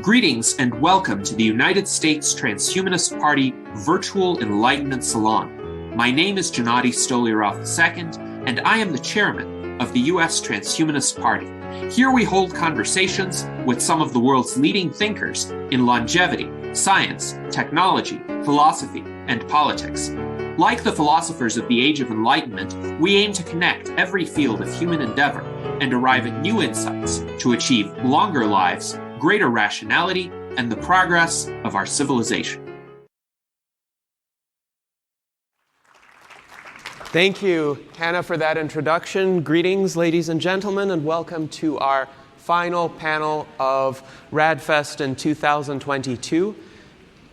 Greetings and welcome to the United States Transhumanist Party Virtual Enlightenment Salon. My name is Gennady Stoliarov II, and I am the chairman of the U.S. Transhumanist Party. Here we hold conversations with some of the world's leading thinkers in longevity, science, technology, philosophy, and politics. Like the philosophers of the Age of Enlightenment, we aim to connect every field of human endeavor and arrive at new insights to achieve longer lives, greater rationality, and the progress of our civilization. Thank you, Hannah, for that introduction. Greetings, ladies and gentlemen, and welcome to our final panel of RAADfest in 2022.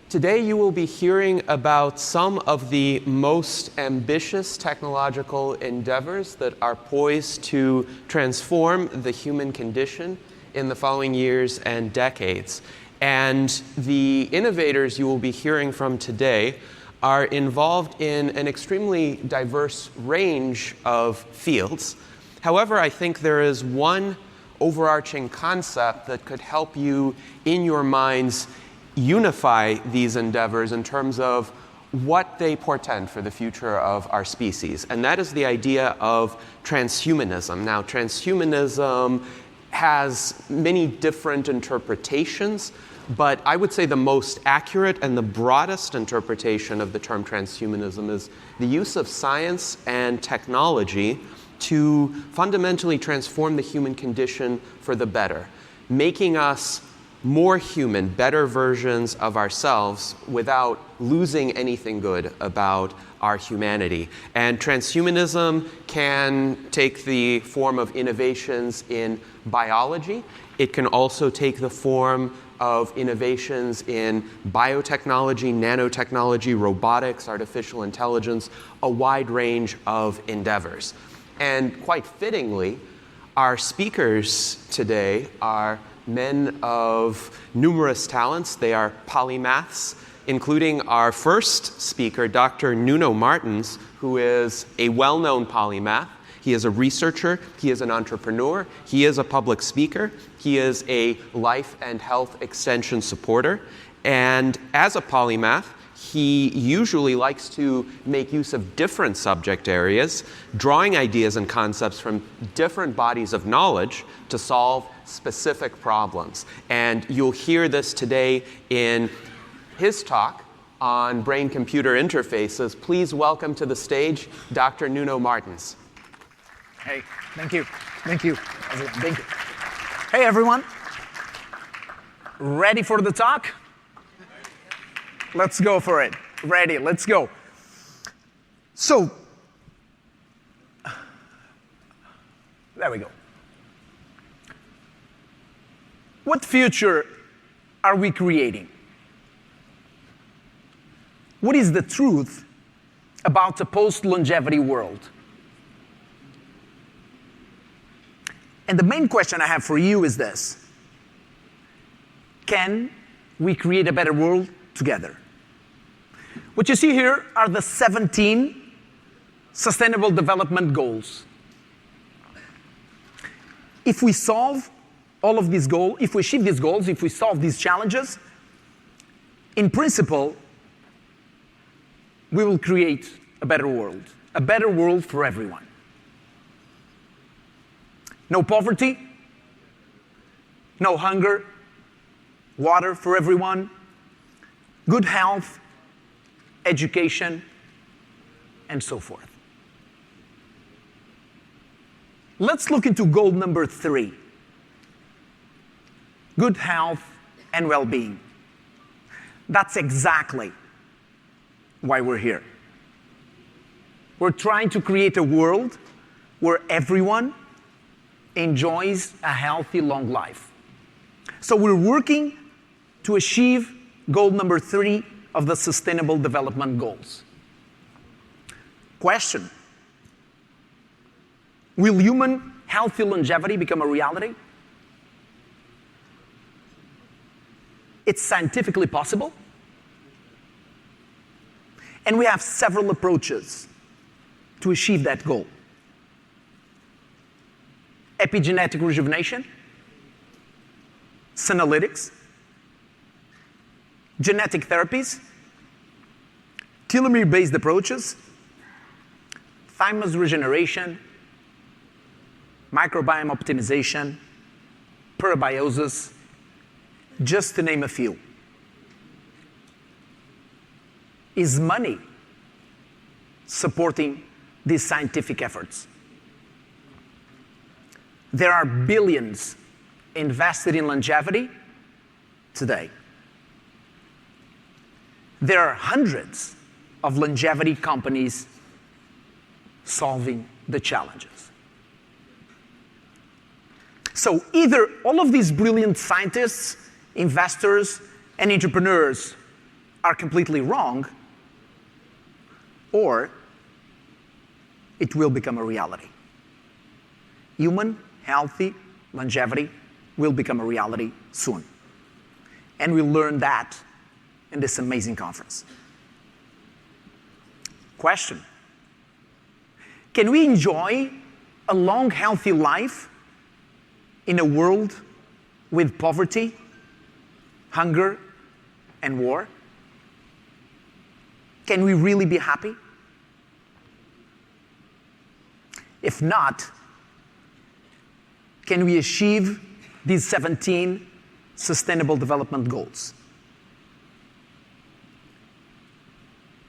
Today you will be hearing about some of the most ambitious technological endeavors that are poised to transform the human condition in the following years and decades. And the innovators you will be hearing from today are involved in an extremely diverse range of fields. However, I think there is one overarching concept that could help you in your minds unify these endeavors in terms of what they portend for the future of our species. And that is the idea of transhumanism. Now, transhumanism has many different interpretations, but I would say the most accurate and the broadest interpretation of the term transhumanism is the use of science and technology to fundamentally transform the human condition for the better, making us more human, better versions of ourselves without losing anything good about our humanity. And transhumanism can take the form of innovations in biology. It can also take the form of innovations in biotechnology, nanotechnology, robotics, artificial intelligence, a wide range of endeavors. And quite fittingly, our speakers today are men of numerous talents. They are polymaths, including our first speaker, Dr. Nuno Martins, who is a well-known polymath. He is a researcher, he is an entrepreneur, he is a public speaker, he is a life and health extension supporter, and as a polymath, he usually likes to make use of different subject areas, drawing ideas and concepts from different bodies of knowledge to solve specific problems. And you'll hear this today in his talk on brain-computer interfaces. Please welcome to the stage Dr. Nuno Martins. Hey, thank you. Thank you. Thank you. Hey, everyone. Ready for the talk? Let's go for it. Ready, let's go. So, there we go. What future are we creating? What is the truth about a post-longevity world? And the main question I have for you is this: can we create a better world together? What you see here are the 17 Sustainable Development Goals. If we solve all of these goals, if we achieve these goals, if we solve these challenges, in principle, we will create a better world for everyone. No poverty, no hunger, water for everyone, good health, education, and so forth. Let's look into goal number 3. Good health and well-being. That's exactly why we're here. We're trying to create a world where everyone enjoys a healthy, long life. So we're working to achieve goal number 3 of the Sustainable Development Goals. Question: will human healthy longevity become a reality? It's scientifically possible. And we have several approaches to achieve that goal. Epigenetic rejuvenation, senolytics, genetic therapies, telomere-based approaches, thymus regeneration, microbiome optimization, parabiosis, just to name a few. Is money supporting these scientific efforts? There are billions invested in longevity today. There are hundreds of longevity companies solving the challenges. So either all of these brilliant scientists, investors, and entrepreneurs are completely wrong, or it will become a reality. Human, healthy longevity will become a reality soon. And we'll learn that in this amazing conference. Question: can we enjoy a long, healthy life in a world with poverty, hunger, and war? Can we really be happy? If not, can we achieve these 17 Sustainable Development Goals?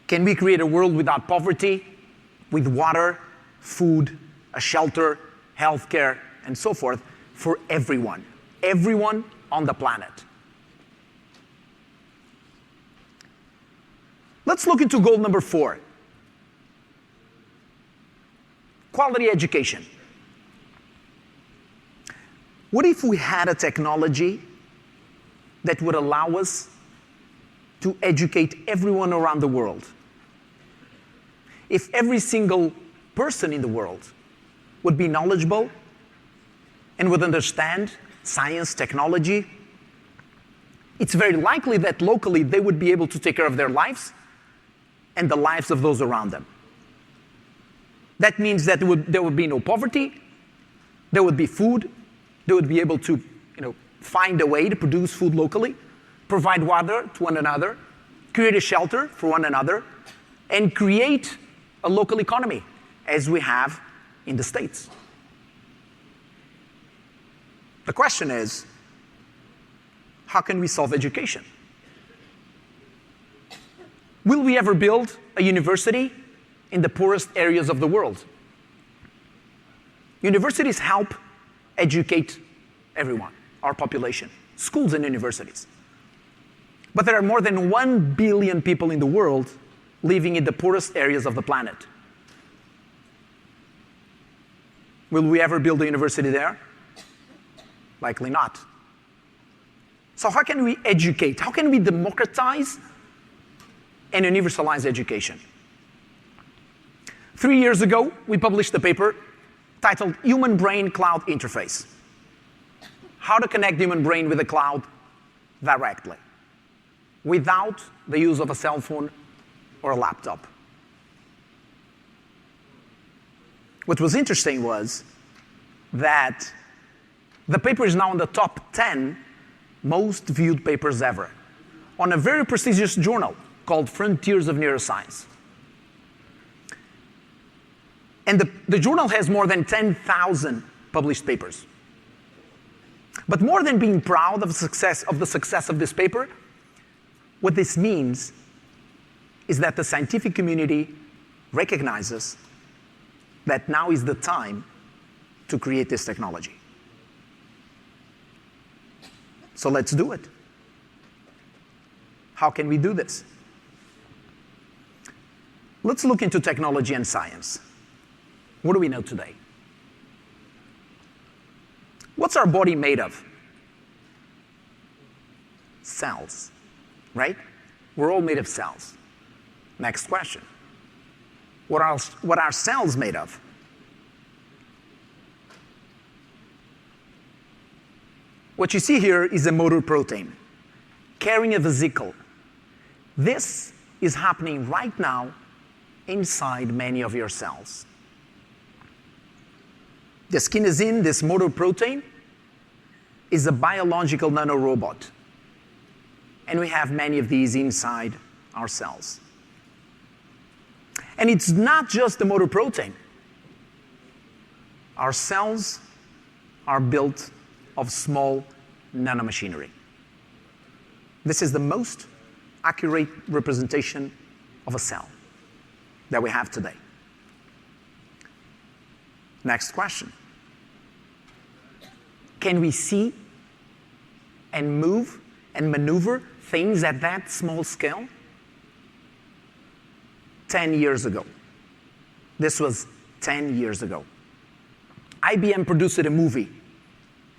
Can we create a world without poverty, with water, food, a shelter, healthcare, and so forth for everyone on the planet? Let's look into goal number 4. Quality education. What if we had a technology that would allow us to educate everyone around the world? If every single person in the world would be knowledgeable and would understand science, technology, it's very likely that locally they would be able to take care of their lives and the lives of those around them. That means that there would be no poverty, there would be food, they would be able to find a way to produce food locally, provide water to one another, create a shelter for one another, and create a local economy, as we have in the States. The question is, how can we solve education? Will we ever build a university in the poorest areas of the world? Universities help educate everyone, our population, schools and universities. But there are more than 1 billion people in the world living in the poorest areas of the planet. Will we ever build a university there? Likely not. So how can we educate? How can we democratize and universalize education? 3 years ago, we published a paper titled Human Brain Cloud Interface. How to connect the human brain with the cloud directly, without the use of a cell phone or a laptop. What was interesting was that the paper is now in the top 10 most viewed papers ever on a very prestigious journal called Frontiers of Neuroscience. And the journal has more than 10,000 published papers. But more than being proud of the success of this paper, what this means is that the scientific community recognizes that now is the time to create this technology. So let's do it. How can we do this? Let's look into technology and science. What do we know today? What's our body made of? Cells, right? We're all made of cells. Next question. What are cells made of? What you see here is a motor protein carrying a vesicle. This is happening right now inside many of your cells. The kinesin, this motor protein, is a biological nanorobot. and we have many of these inside our cells. And it's not just the motor protein. Our cells are built of small nanomachinery. This is the most accurate representation of a cell that we have today. Next question. Can we see and move and maneuver things at that small scale? 10 years ago. This was 10 years ago. IBM produced a movie.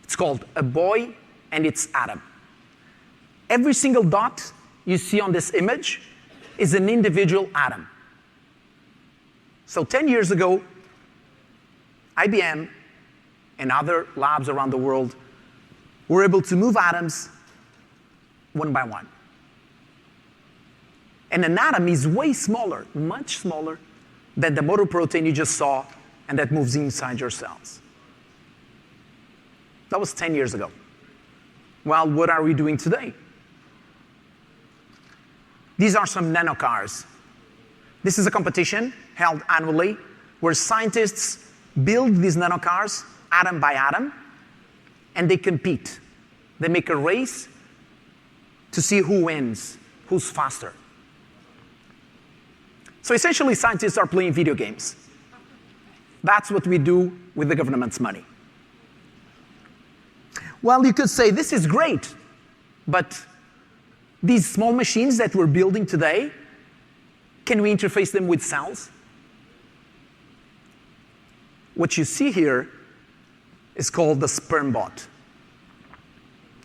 It's called A Boy and Its Atom. Every single dot you see on this image is an individual atom. So 10 years ago, IBM and other labs around the world were able to move atoms one by one. And an atom is way smaller, much smaller, than the motor protein you just saw and that moves inside your cells. That was 10 years ago. Well, what are we doing today? These are some nanocars. This is a competition held annually where scientists build these nanocars atom by atom, and they compete. They make a race to see who wins, who's faster. So essentially, scientists are playing video games. That's what we do with the government's money. Well, you could say, this is great, but these small machines that we're building today, can we interface them with cells? What you see here is called the sperm bot.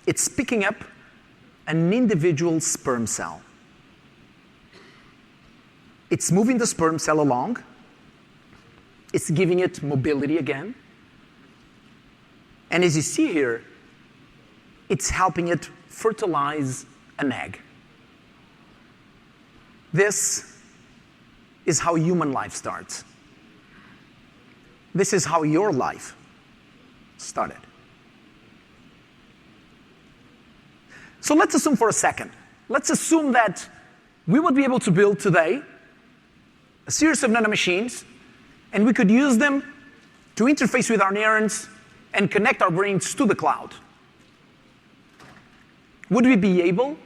It's picking up an individual sperm cell. It's moving the sperm cell along. It's giving it mobility again. And as you see here, it's helping it fertilize an egg. This is how human life starts. This is how your life started. So let's assume for a second. Let's assume that we would be able to build today a series of nanomachines, and we could use them to interface with our neurons and connect our brains to the cloud. Would we be able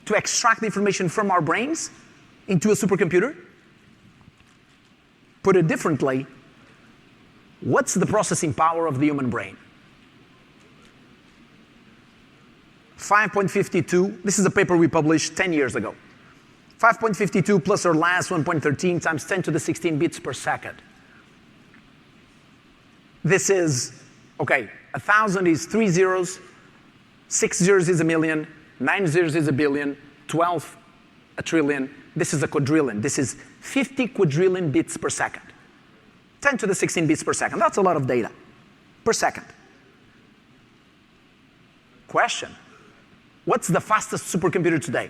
to extract the information from our brains into a supercomputer? Put it differently, what's the processing power of the human brain? 5.52, this is a paper we published 10 years ago. 5.52 plus or less 1.13 times 10 to the 16 bits per second. This is, okay, 1,000 is 3 zeros, 6 zeros is a million, 9 zeros is a billion, 12 a trillion. This is a quadrillion. This is 50 quadrillion bits per second. 10 to the 16 bits per second. That's a lot of data per second. Question. What's the fastest supercomputer today?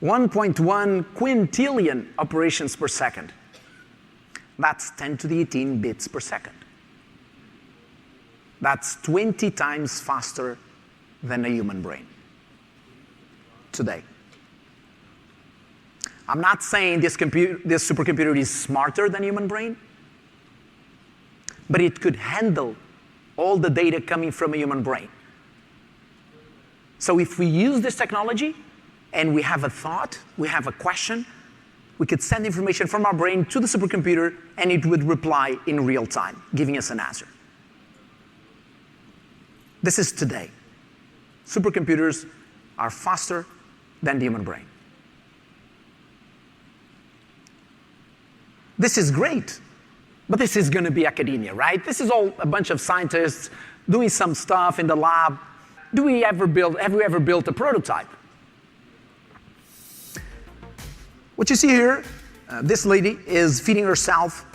1.1 quintillion operations per second. That's 10 to the 18 bits per second. That's 20 times faster than a human brain today. I'm not saying this supercomputer is smarter than a human brain, but it could handle all the data coming from a human brain. So if we use this technology and we have a thought, we have a question, we could send information from our brain to the supercomputer and it would reply in real time, giving us an answer. This is today. Supercomputers are faster than the human brain. This is great, but this is going to be academia, right? This is all a bunch of scientists doing some stuff in the lab. Have we ever built a prototype? What you see here, this lady is feeding herself,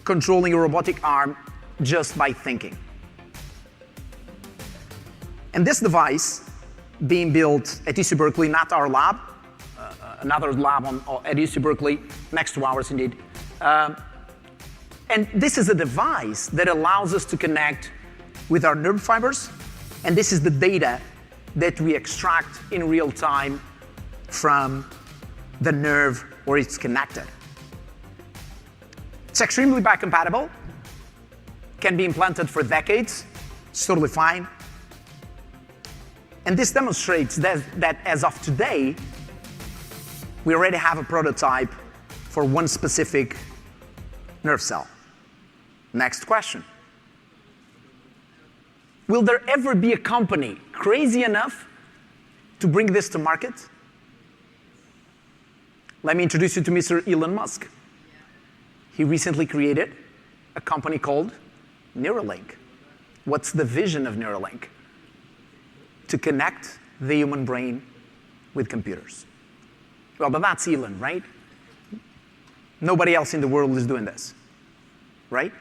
controlling a robotic arm just by thinking. And this device, being built at UC Berkeley, not our lab, another lab at UC Berkeley, next to ours indeed. And this is a device that allows us to connect with our nerve fibers, and this is the data that we extract in real time from the nerve where it's connected. It's extremely biocompatible, can be implanted for decades, it's totally fine. And this demonstrates that as of today, we already have a prototype for one specific nerve cell. Next question. Will there ever be a company crazy enough to bring this to market? Let me introduce you to Mr. Elon Musk. He recently created a company called Neuralink. What's the vision of Neuralink? To connect the human brain with computers. Well, but that's Elon, right? Nobody else in the world is doing this, right?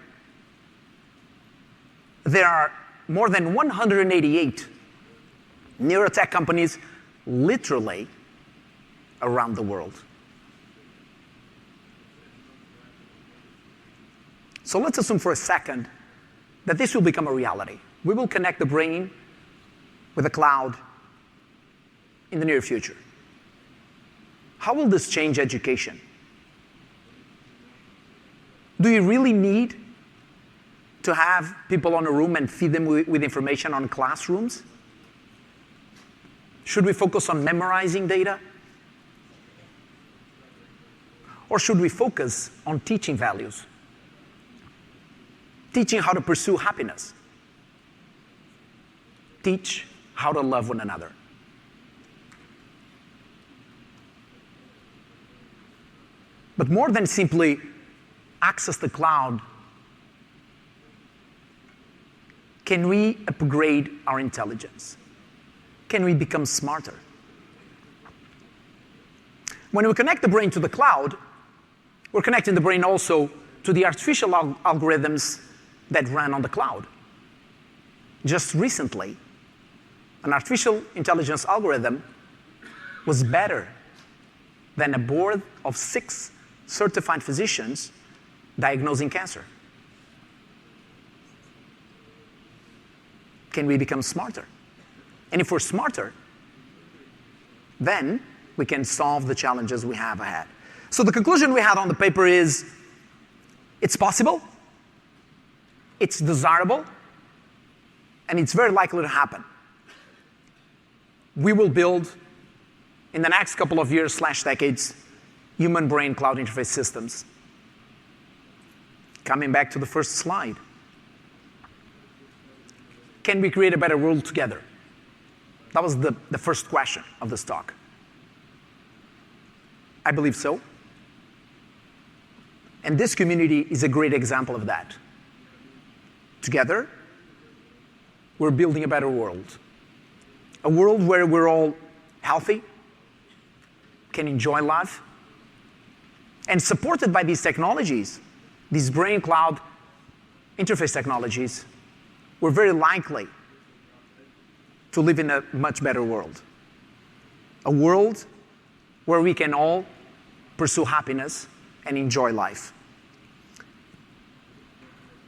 There are more than 188 neurotech companies literally around the world. So let's assume for a second that this will become a reality. We will connect the brain with the cloud in the near future. How will this change education? Do you really need to have people on a room and feed them with information on classrooms? Should we focus on memorizing data? Or should we focus on teaching values? Teaching how to pursue happiness. Teach how to love one another. But more than simply access the cloud, can we upgrade our intelligence? Can we become smarter? When we connect the brain to the cloud, we're connecting the brain also to the artificial algorithms that run on the cloud. Just recently, an artificial intelligence algorithm was better than a board of 6 certified physicians diagnosing cancer. Can we become smarter? And if we're smarter, then we can solve the challenges we have ahead. So the conclusion we had on the paper is, it's possible, it's desirable, and it's very likely to happen. We will build, in the next couple of years / decades, human-brain cloud interface systems. Coming back to the first slide. Can we create a better world together? That was the first question of this talk. I believe so. And this community is a great example of that. Together, we're building a better world. A world where we're all healthy, can enjoy life, and supported by these technologies, these brain cloud interface technologies, we're very likely to live in a much better world. A world where we can all pursue happiness and enjoy life.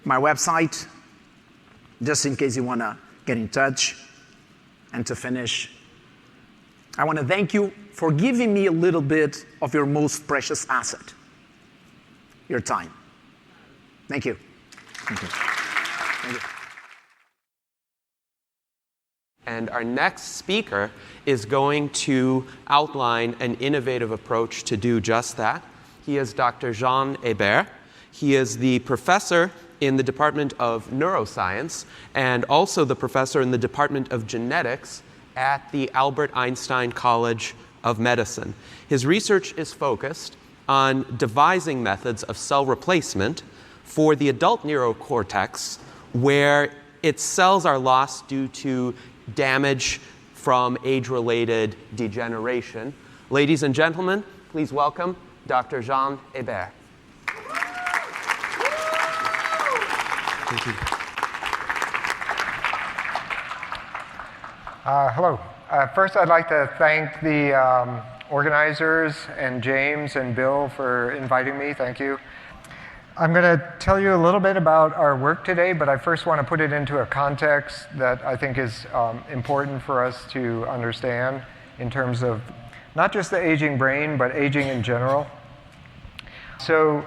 My website, just in case you want to get in touch. And to finish, I want to thank you for giving me a little bit of your most precious asset, your time. Thank you. Thank you. Thank you. And our next speaker is going to outline an innovative approach to do just that. He is Dr. Jean Hébert. He is the professor in the Department of Neuroscience and also the professor in the Department of Genetics at the Albert Einstein College of Medicine. His research is focused on devising methods of cell replacement for the adult neurocortex where its cells are lost due to damage from age-related degeneration. Ladies and gentlemen, please welcome Dr. Jean Hébert. Thank you. Hello. First, I'd like to thank the organizers and James and Bill for inviting me. Thank you. I'm going to tell you a little bit about our work today, but I first want to put it into a context that I think is important for us to understand in terms of not just the aging brain, but aging in general. So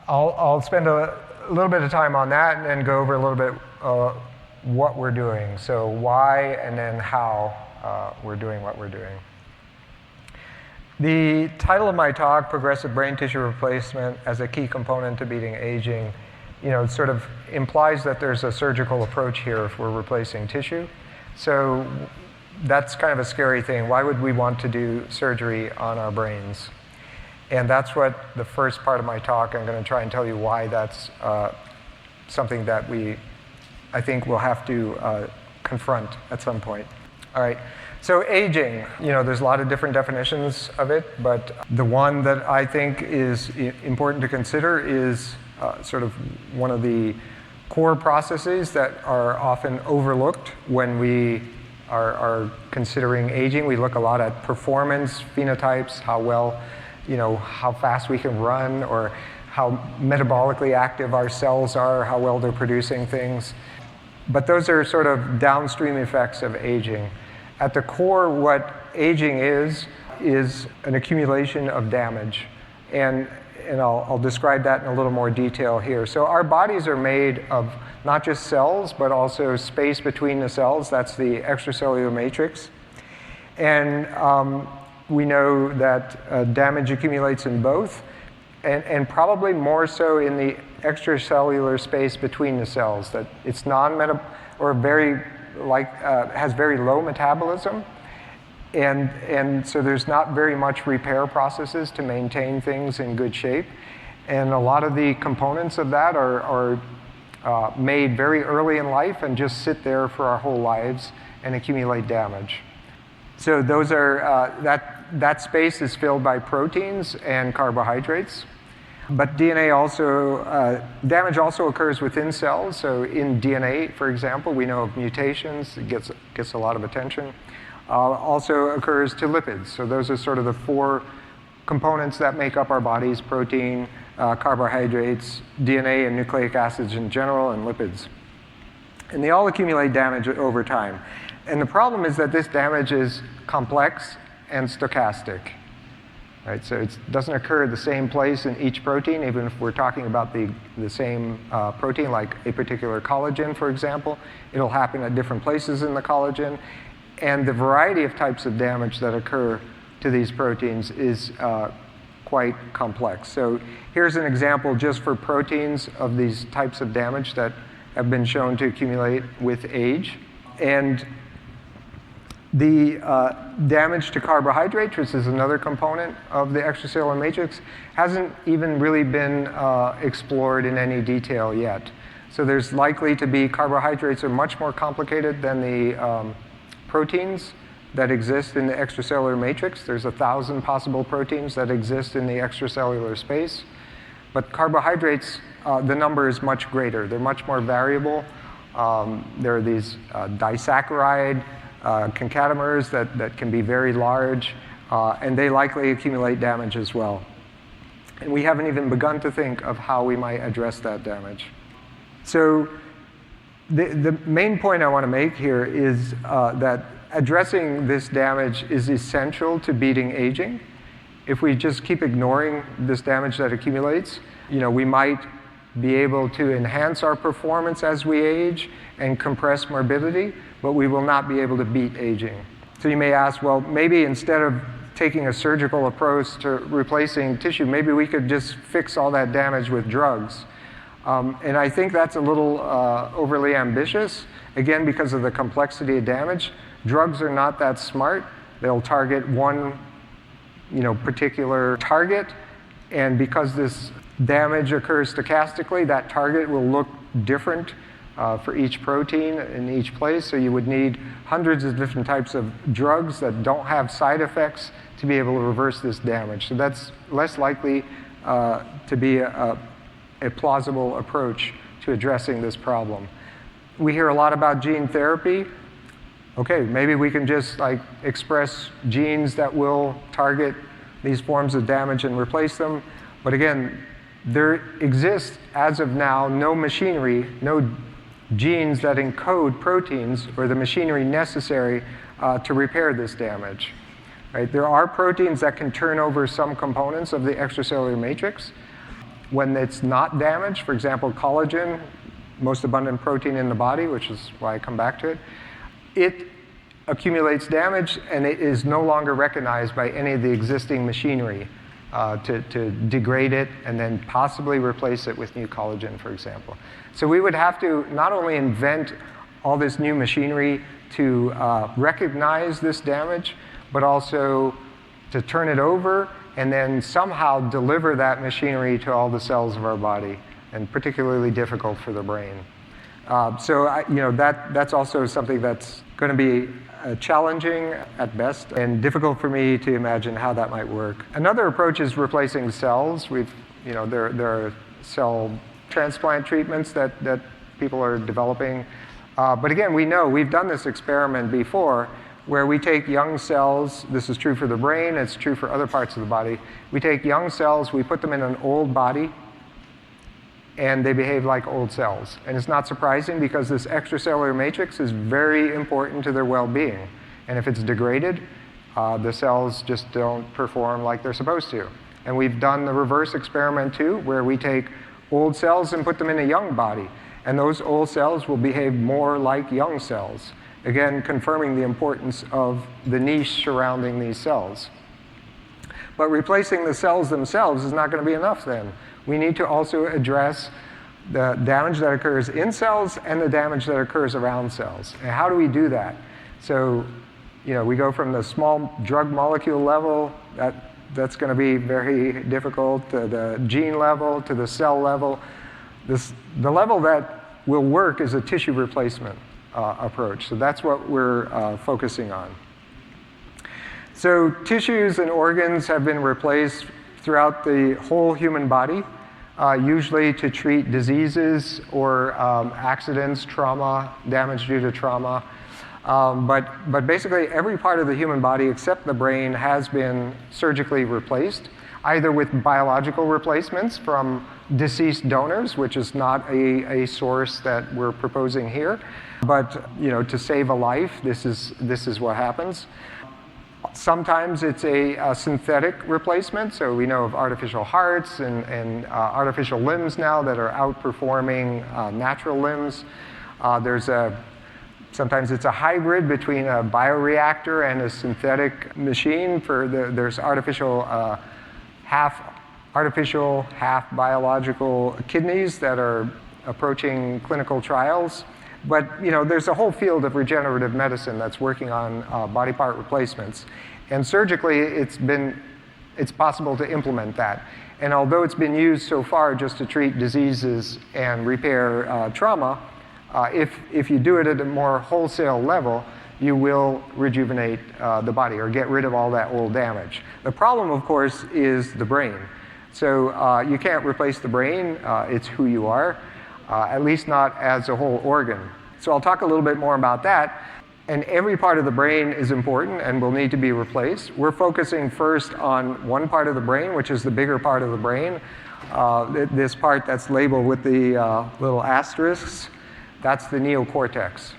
I'll spend a little bit of time on that and then go over a little bit what we're doing. So why and then how we're doing what we're doing. The title of my talk, Progressive Brain Tissue Replacement as a Key Component to Beating Aging, sort of implies that there's a surgical approach here if we're replacing tissue. So that's kind of a scary thing. Why would we want to do surgery on our brains? And that's what the first part of my talk, I'm going to try and tell you why that's something that I think we'll have to confront at some point. All right. So aging, there's a lot of different definitions of it, but the one that I think is important to consider is sort of one of the core processes that are often overlooked when we are considering aging. We look a lot at performance phenotypes, how well, how fast we can run, or how metabolically active our cells are, how well they're producing things. But those are sort of downstream effects of aging. At the core, what aging is an accumulation of damage. And I'll describe that in a little more detail here. So our bodies are made of not just cells, but also space between the cells. That's the extracellular matrix. And we know that damage accumulates in both, and probably more so in the extracellular space between the cells, that it's or has very low metabolism, and so there's not very much repair processes to maintain things in good shape, and a lot of the components of that are made very early in life and just sit there for our whole lives and accumulate damage. So those are that space is filled by proteins and carbohydrates. But DNA damage also occurs within cells. So in DNA, for example, we know of mutations. It gets a lot of attention. Also occurs to lipids. So those are sort of the four components that make up our bodies: protein, carbohydrates, DNA, and nucleic acids in general, and lipids. And they all accumulate damage over time. And the problem is that this damage is complex and stochastic. Right, so it doesn't occur at the same place in each protein, even if we're talking about the same protein, like a particular collagen, for example. It'll happen at different places in the collagen. And the variety of types of damage that occur to these proteins is quite complex. So here's an example just for proteins of these types of damage that have been shown to accumulate with age. And the damage to carbohydrates, which is another component of the extracellular matrix, hasn't even really been explored in any detail yet. So there's likely to be carbohydrates are much more complicated than the proteins that exist in the extracellular matrix. There's 1,000 possible proteins that exist in the extracellular space. But carbohydrates, the number is much greater. They're much more variable. There are these disaccharide concatemers that can be very large, and they likely accumulate damage as well. And we haven't even begun to think of how we might address that damage. So the main point I want to make here is that addressing this damage is essential to beating aging. If we just keep ignoring this damage that accumulates, we might be able to enhance our performance as we age and compress morbidity, but we will not be able to beat aging. So you may ask, well, maybe instead of taking a surgical approach to replacing tissue, maybe we could just fix all that damage with drugs. And I think that's a little overly ambitious, again, because of the complexity of damage. Drugs are not that smart. They'll target one particular target, and because this damage occurs stochastically, that target will look different for each protein in each place. So you would need hundreds of different types of drugs that don't have side effects to be able to reverse this damage. So that's less likely to be a plausible approach to addressing this problem. We hear a lot about gene therapy. Okay, maybe we can just express genes that will target these forms of damage and replace them. But again, there exists, as of now, no machinery, no genes that encode proteins or the machinery necessary to repair this damage. Right? There are proteins that can turn over some components of the extracellular matrix when it's not damaged. For example, collagen, most abundant protein in the body, which is why I come back to it. It accumulates damage, and it is no longer recognized by any of the existing machinery to degrade it and then possibly replace it with new collagen, for example. So we would have to not only invent all this new machinery to recognize this damage, but also to turn it over and then somehow deliver that machinery to all the cells of our body, and particularly difficult for the brain. That's also something that's going to be challenging at best and difficult for me to imagine how that might work. Another approach is replacing cells. There are cell transplant treatments that people are developing. But again, we've done this experiment before where we take young cells. This is true for the brain. It's true for other parts of the body. We take young cells, we put them in an old body, and they behave like old cells. And it's not surprising because this extracellular matrix is very important to their well-being. And if it's degraded, the cells just don't perform like they're supposed to. And we've done the reverse experiment too, where we take old cells and put them in a young body. And those old cells will behave more like young cells. Again, confirming the importance of the niche surrounding these cells. But replacing the cells themselves is not going to be enough then. We need to also address the damage that occurs in cells and the damage that occurs around cells. And how do we do that? So, we go from the small drug molecule level, that's going to be very difficult, to the gene level, to the cell level. The level that will work is a tissue replacement approach. So that's what we're focusing on. So tissues and organs have been replaced throughout the whole human body, usually to treat diseases or accidents, trauma, damage due to trauma. But basically every part of the human body except the brain has been surgically replaced, either with biological replacements from deceased donors, which is not a source that we're proposing here, but to save a life, this is what happens. Sometimes it's a synthetic replacement, so we know of artificial hearts and artificial limbs now that are outperforming natural limbs. Sometimes it's a hybrid between a bioreactor and a synthetic machine. There's half artificial, half biological kidneys that are approaching clinical trials. But there's a whole field of regenerative medicine that's working on body part replacements. And surgically, it's possible to implement that. And although it's been used so far just to treat diseases and repair trauma, if you do it at a more wholesale level, you will rejuvenate the body or get rid of all that old damage. The problem, of course, is the brain. So you can't replace the brain. It's who you are. At least not as a whole organ. So I'll talk a little bit more about that. And every part of the brain is important and will need to be replaced. We're focusing first on one part of the brain, which is the bigger part of the brain. This part that's labeled with the little asterisks, that's the neocortex.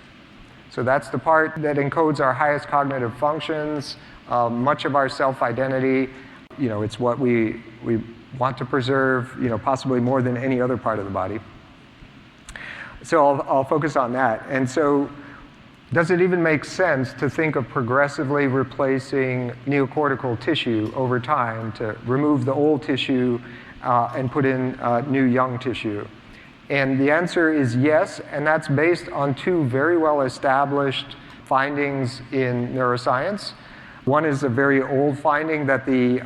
So that's the part that encodes our highest cognitive functions, much of our self-identity. It's what we want to preserve, possibly more than any other part of the body. So I'll focus on that. And so does it even make sense to think of progressively replacing neocortical tissue over time to remove the old tissue and put in new young tissue? And the answer is yes, and that's based on two very well-established findings in neuroscience. One is a very old finding that the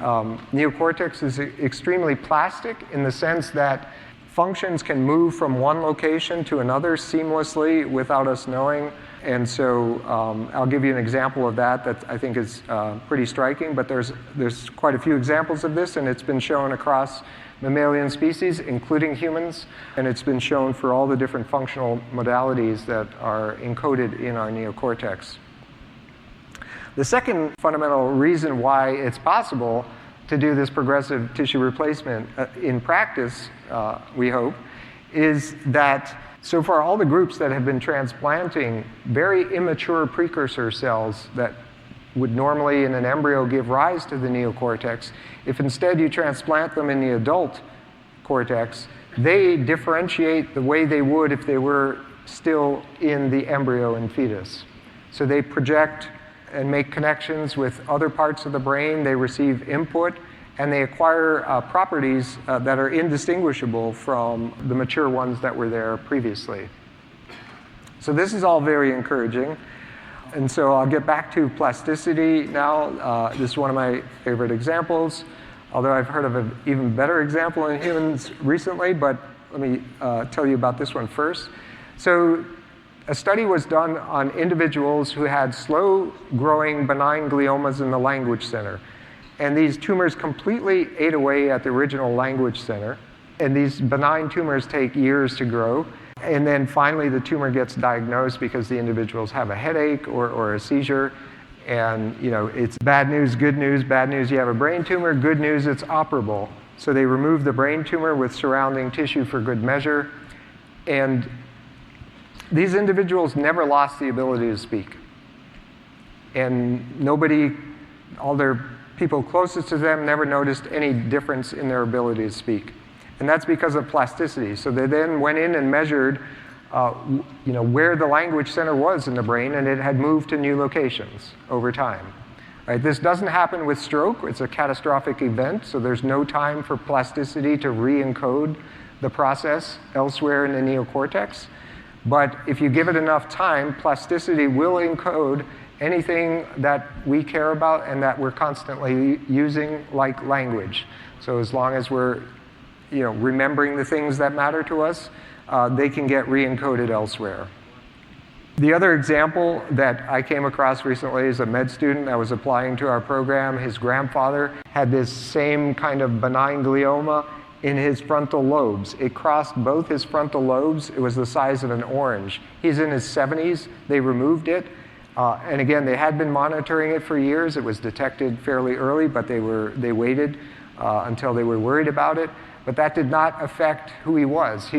neocortex is extremely plastic in the sense that functions can move from one location to another seamlessly without us knowing. And so I'll give you an example of that I think is pretty striking, but there's quite a few examples of this, and it's been shown across mammalian species, including humans, and it's been shown for all the different functional modalities that are encoded in our neocortex. The second fundamental reason why it's possible to do this progressive tissue replacement in practice, we hope, is that so far all the groups that have been transplanting very immature precursor cells that would normally in an embryo give rise to the neocortex, if instead you transplant them in the adult cortex, they differentiate the way they would if they were still in the embryo and fetus. So they project and make connections with other parts of the brain, they receive input, and they acquire properties that are indistinguishable from the mature ones that were there previously. So this is all very encouraging. And so I'll get back to plasticity now. This is one of my favorite examples, although I've heard of an even better example in humans recently, but let me tell you about this one first. So a study was done on individuals who had slow-growing benign gliomas in the language center. And these tumors completely ate away at the original language center. And these benign tumors take years to grow. And then finally, the tumor gets diagnosed because the individuals have a headache or a seizure. And it's bad news, good news. Bad news, you have a brain tumor. Good news, it's operable. So they remove the brain tumor with surrounding tissue for good measure. And these individuals never lost the ability to speak. And nobody, all their people closest to them never noticed any difference in their ability to speak. And that's because of plasticity. So they then went in and measured where the language center was in the brain, and it had moved to new locations over time. Right? This doesn't happen with stroke. It's a catastrophic event, so there's no time for plasticity to re-encode the process elsewhere in the neocortex. But if you give it enough time, plasticity will encode anything that we care about and that we're constantly using, like language. So as long as we're remembering the things that matter to us, they can get re-encoded elsewhere. The other example that I came across recently is a med student that was applying to our program. His grandfather had this same kind of benign glioma in his frontal lobes. It crossed both his frontal lobes. It was the size of an orange. He's in his 70s. They removed it. And again, they had been monitoring it for years. It was detected fairly early, but they waited until they were worried about it. But that did not affect who he was.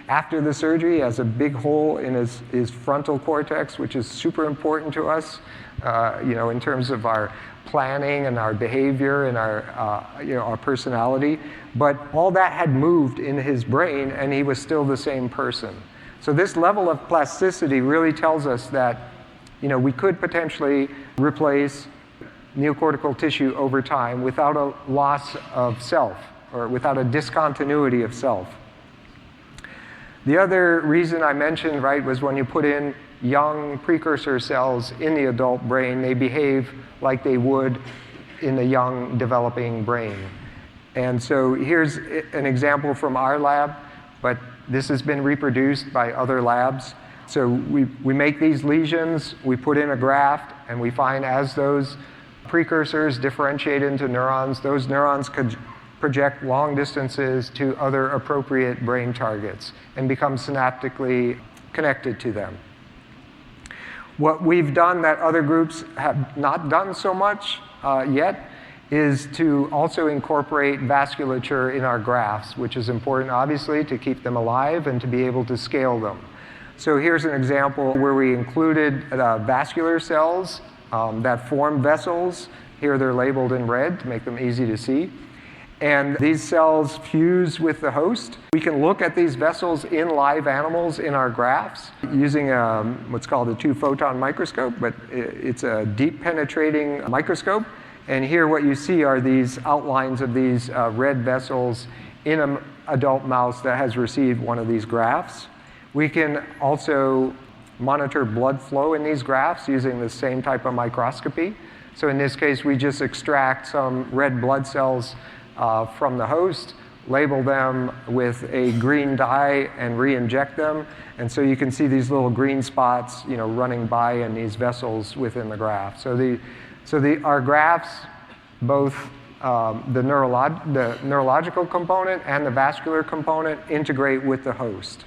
After the surgery, he has a big hole in his frontal cortex, which is super important to us, in terms of our planning and our behavior and our personality. But all that had moved in his brain, and he was still the same person. So this level of plasticity really tells us that we could potentially replace neocortical tissue over time without a loss of self, or without a discontinuity of self. The other reason I mentioned, was when you put in young precursor cells in the adult brain, they behave like they would in the young developing brain. And so here's an example from our lab, but this has been reproduced by other labs. So we make these lesions, we put in a graft, and we find as those precursors differentiate into neurons, those neurons could project long distances to other appropriate brain targets and become synaptically connected to them. What we've done that other groups have not done so much yet is to also incorporate vasculature in our grafts, which is important, obviously, to keep them alive and to be able to scale them. So here's an example where we included vascular cells that form vessels. Here they're labeled in red to make them easy to see. And these cells fuse with the host. We can look at these vessels in live animals in our grafts using what's called a 2-photon microscope, but it's a deep penetrating microscope. And here what you see are these outlines of these red vessels in an adult mouse that has received one of these grafts. We can also monitor blood flow in these grafts using the same type of microscopy. So in this case, we just extract some red blood cells from the host, label them with a green dye, and re-inject them. And so you can see these little green spots, running by in these vessels within the graft. So our grafts, both the neurological component and the vascular component, integrate with the host.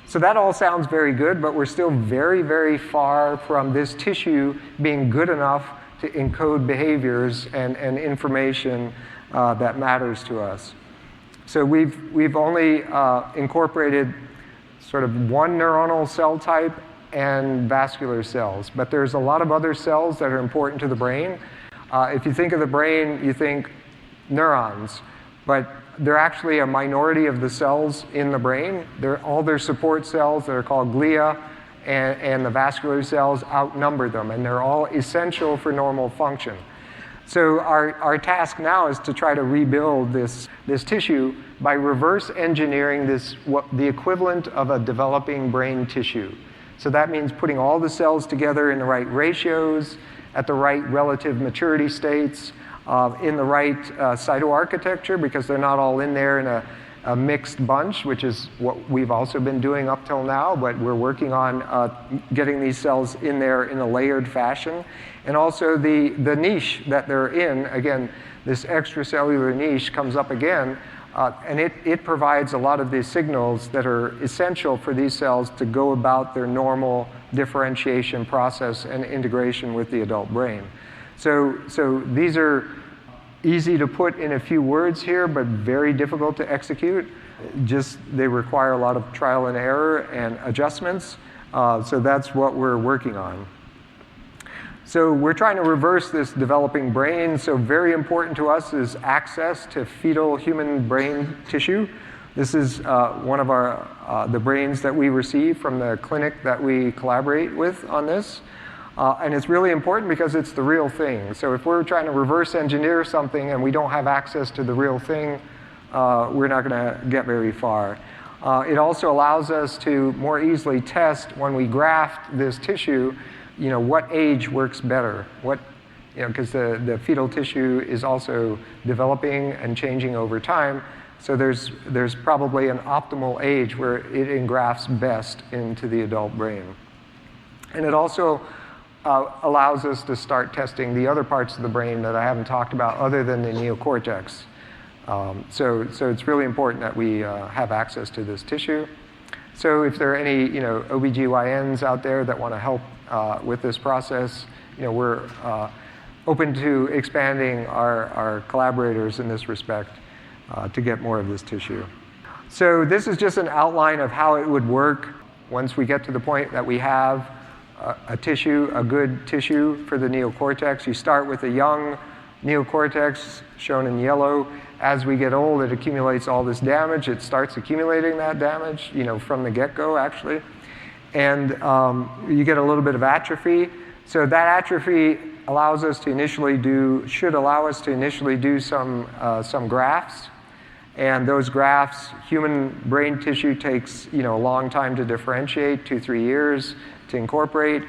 So that all sounds very good, but we're still very, very far from this tissue being good enough to encode behaviors and information that matters to us. So we've only incorporated sort of one neuronal cell type and vascular cells, but there's a lot of other cells that are important to the brain. If you think of the brain, you think neurons, but they're actually a minority of the cells in the brain. All their support cells that are called glia and the vascular cells outnumber them, and they're all essential for normal function. So our task now is to try to rebuild this tissue by reverse engineering the equivalent of a developing brain tissue. So that means putting all the cells together in the right ratios, at the right relative maturity states, in the right cytoarchitecture, because they're not all in there in a mixed bunch, which is what we've also been doing up till now, but we're working on getting these cells in there in a layered fashion. And also the niche that they're in, again, this extracellular niche comes up again, and it provides a lot of these signals that are essential for these cells to go about their normal differentiation process and integration with the adult brain. So these are easy to put in a few words here, but very difficult to execute. They require a lot of trial and error and adjustments. So that's what we're working on. So we're trying to reverse this developing brain. So very important to us is access to fetal human brain tissue. This is one of the brains that we receive from the clinic that we collaborate with on this. And it's really important because it's the real thing. So if we're trying to reverse engineer something and we don't have access to the real thing, we're not going to get very far. It also allows us to more easily test when we graft this tissue, what age works better. Because the fetal tissue is also developing and changing over time. So there's probably an optimal age where it engrafts best into the adult brain. And it also allows us to start testing the other parts of the brain that I haven't talked about other than the neocortex. So it's really important that we have access to this tissue. So if there are any OBGYNs out there that want to help with this process, we're open to expanding our collaborators in this respect to get more of this tissue. So this is just an outline of how it would work once we get to the point that we have a good tissue for the neocortex. You start with a young neocortex, shown in yellow. As we get old, it accumulates all this damage. It starts accumulating that damage, from the get-go, actually. And you get a little bit of atrophy. So that atrophy should allow us to initially do some grafts. And those grafts, human brain tissue takes a long time to differentiate, 2-3 years to incorporate.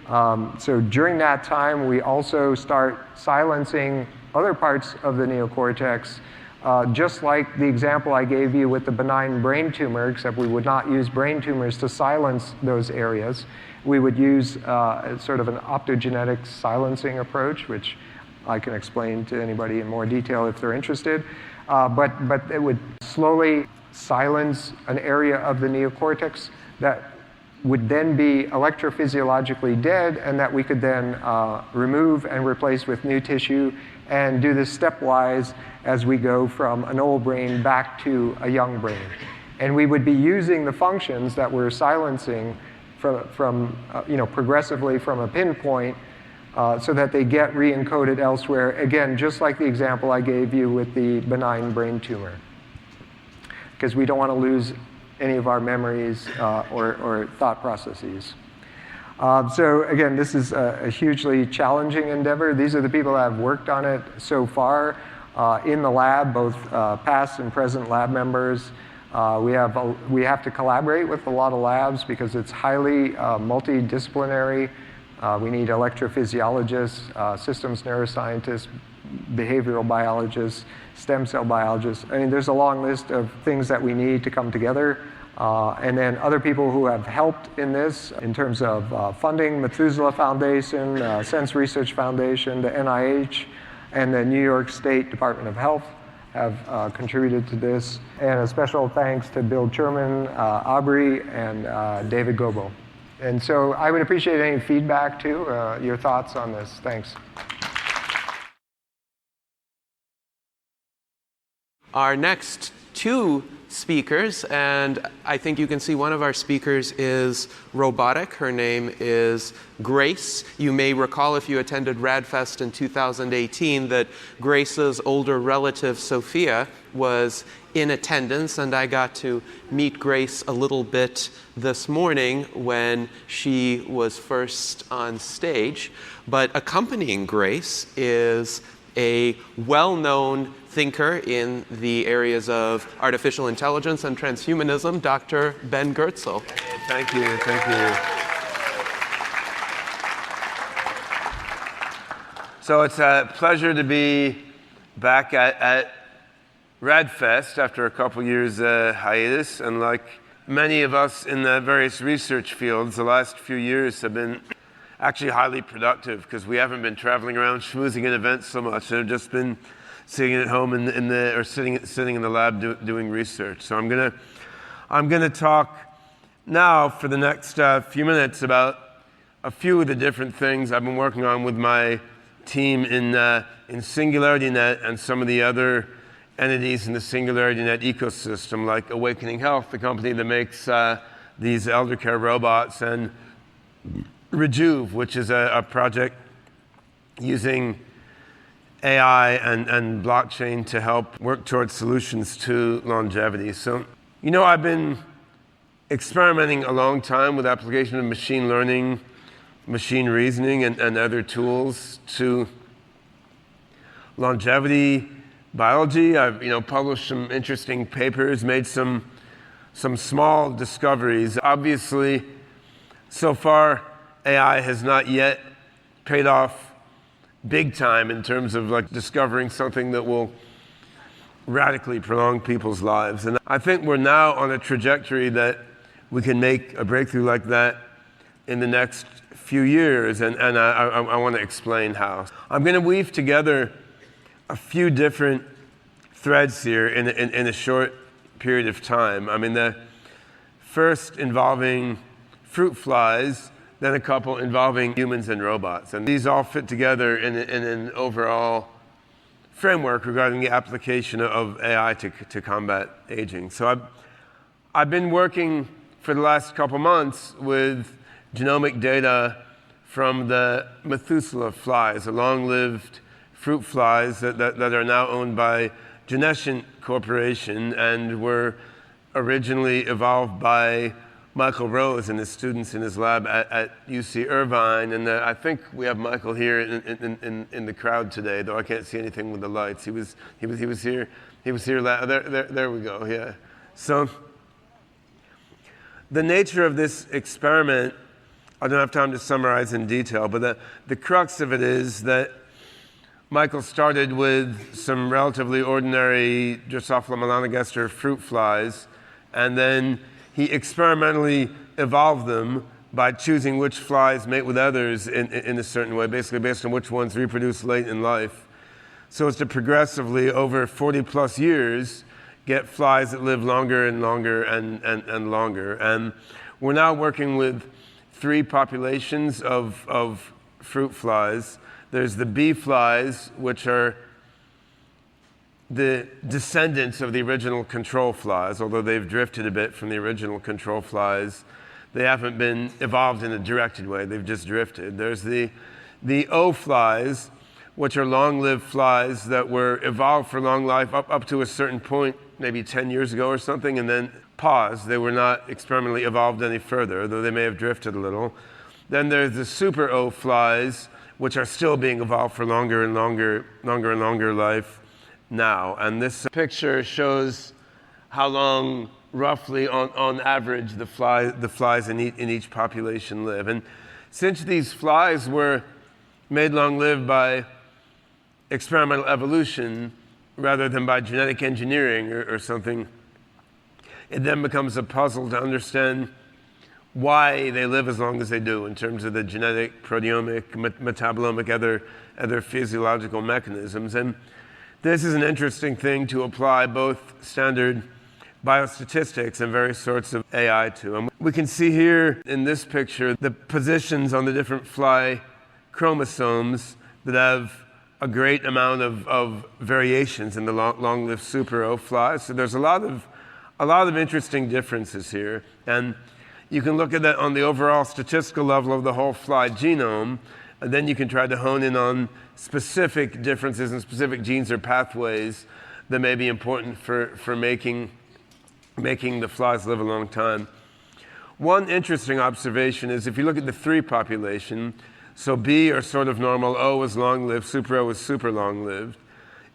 So during that time, we also start silencing other parts of the neocortex, just like the example I gave you with the benign brain tumor, except we would not use brain tumors to silence those areas. We would use sort of an optogenetic silencing approach, which I can explain to anybody in more detail if they're interested. But it would slowly silence an area of the neocortex that would then be electrophysiologically dead, and that we could then remove and replace with new tissue, and do this stepwise as we go from an old brain back to a young brain. And we would be using the functions that we're silencing from progressively from a pinpoint so that they get re-encoded elsewhere, again, just like the example I gave you with the benign brain tumor. Because we don't want to lose any of our memories or thought processes. So again, this is a hugely challenging endeavor. These are the people that have worked on it so far in the lab, both past and present lab members. We have to collaborate with a lot of labs because it's highly multidisciplinary. We need electrophysiologists, systems neuroscientists, behavioral biologists, stem cell biologists. I mean, there's a long list of things that we need to come together. And then other people who have helped in this in terms of funding, Methuselah Foundation, Sense Research Foundation, the NIH, and the New York State Department of Health have contributed to this. And a special thanks to Bill Cherman, Aubrey, and David Gobo. And so I would appreciate any feedback too, your thoughts on this. Thanks. Our next two speakers, and I think you can see one of our speakers is robotic. Her name is Grace. You may recall if you attended RAADfest in 2018 that Grace's older relative, Sophia, was in attendance, and I got to meet Grace a little bit this morning when she was first on stage. But accompanying Grace is a well-known thinker in the areas of artificial intelligence and transhumanism, Dr. Ben Goertzel. Thank you, thank you. So it's a pleasure to be back at RAADfest after a couple years hiatus, and like many of us in the various research fields, the last few years have been actually highly productive because we haven't been traveling around schmoozing at events so much. They've just been sitting at home or sitting in the lab doing research. So I'm gonna talk now for the next few minutes about a few of the different things I've been working on with my team in SingularityNet and some of the other entities in the SingularityNet ecosystem, like Awakening Health, the company that makes these elder care robots, and Rejuve, which is a project using AI and blockchain to help work towards solutions to longevity. So, I've been experimenting a long time with application of machine learning, machine reasoning, and other tools to longevity biology. I've published some interesting papers, made some small discoveries. Obviously, so far, AI has not yet paid off big time in terms of discovering something that will radically prolong people's lives. And I think we're now on a trajectory that we can make a breakthrough like that in the next few years, and I want to explain how. I'm going to weave together a few different threads here in a short period of time. I mean, the first involving fruit flies, then a couple involving humans and robots. And these all fit together in an overall framework regarding the application of AI to combat aging. So I've been working for the last couple months with genomic data from the Methuselah flies, the long-lived fruit flies that are now owned by Genescient Corporation and were originally evolved by Michael Rose and his students in his lab at UC Irvine, and I think we have Michael here in the crowd today, though I can't see anything with the lights. He was here. There we go. Yeah. So the nature of this experiment, I don't have time to summarize in detail, but the crux of it is that Michael started with some relatively ordinary Drosophila melanogaster fruit flies, and then he experimentally evolved them by choosing which flies mate with others in a certain way, basically based on which ones reproduce late in life, so as to progressively, over 40 plus years, get flies that live longer and longer and longer. And we're now working with 3 populations of fruit flies. There's the bee flies, which are the descendants of the original control flies, although they've drifted a bit from the original control flies. They haven't been evolved in a directed way, they've just drifted. There's the O flies, which are long-lived flies that were evolved for long life up to a certain point, maybe 10 years ago or something, and then paused. They were not experimentally evolved any further, though they may have drifted a little. Then there's the super O flies, which are still being evolved for longer and longer life now. And this picture shows how long, roughly on average, the flies in each population live. And since these flies were made long-lived by experimental evolution rather than by genetic engineering or something, it then becomes a puzzle to understand why they live as long as they do in terms of the genetic, proteomic, metabolomic, other physiological mechanisms. And this is an interesting thing to apply both standard biostatistics and various sorts of AI to. And we can see here in this picture the positions on the different fly chromosomes that have a great amount of variations in the long-lived Super O flies. So there's a lot of interesting differences here. And you can look at that on the overall statistical level of the whole fly genome, and then you can try to hone in on specific differences in specific genes or pathways that may be important for making the flies live a long time. One interesting observation is if you look at the 3 population, so B are sort of normal, O is long-lived, Super O is super long-lived.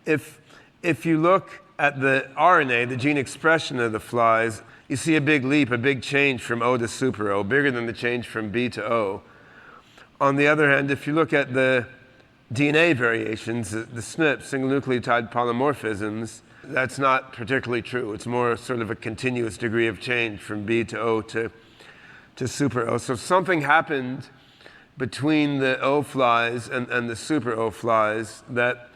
If you look at the RNA, the gene expression of the flies, you see a big leap, a big change from O to Super O, bigger than the change from B to O. On the other hand, if you look at the DNA variations, the SNPs, single nucleotide polymorphisms, that's not particularly true. It's more sort of a continuous degree of change from B to O to Super O. So something happened between the O flies and the Super O flies that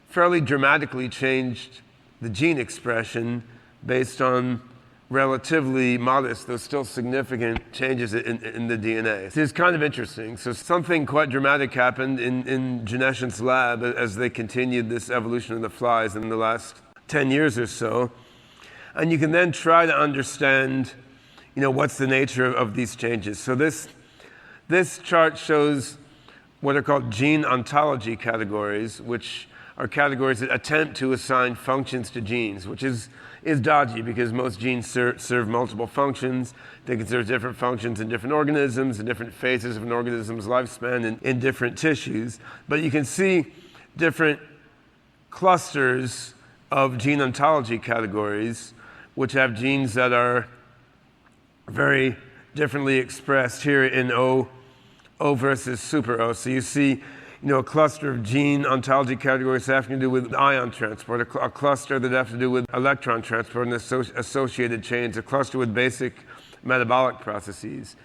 fairly dramatically changed the gene expression based on relatively modest, though still significant, changes in the DNA. This is kind of interesting. So something quite dramatic happened in Genetics lab as they continued this evolution of the flies in the last 10 years or so. And you can then try to understand, what's the nature of these changes. So this chart shows what are called gene ontology categories, which are categories that attempt to assign functions to genes, which is dodgy because most genes serve multiple functions. They can serve different functions in different organisms, in different phases of an organism's lifespan, in different tissues. But you can see different clusters of gene ontology categories, which have genes that are very differently expressed here in O versus Super O. So you see a cluster of gene ontology categories having to do with ion transport, a cluster that have to do with electron transport and associated chains, a cluster with basic metabolic processes.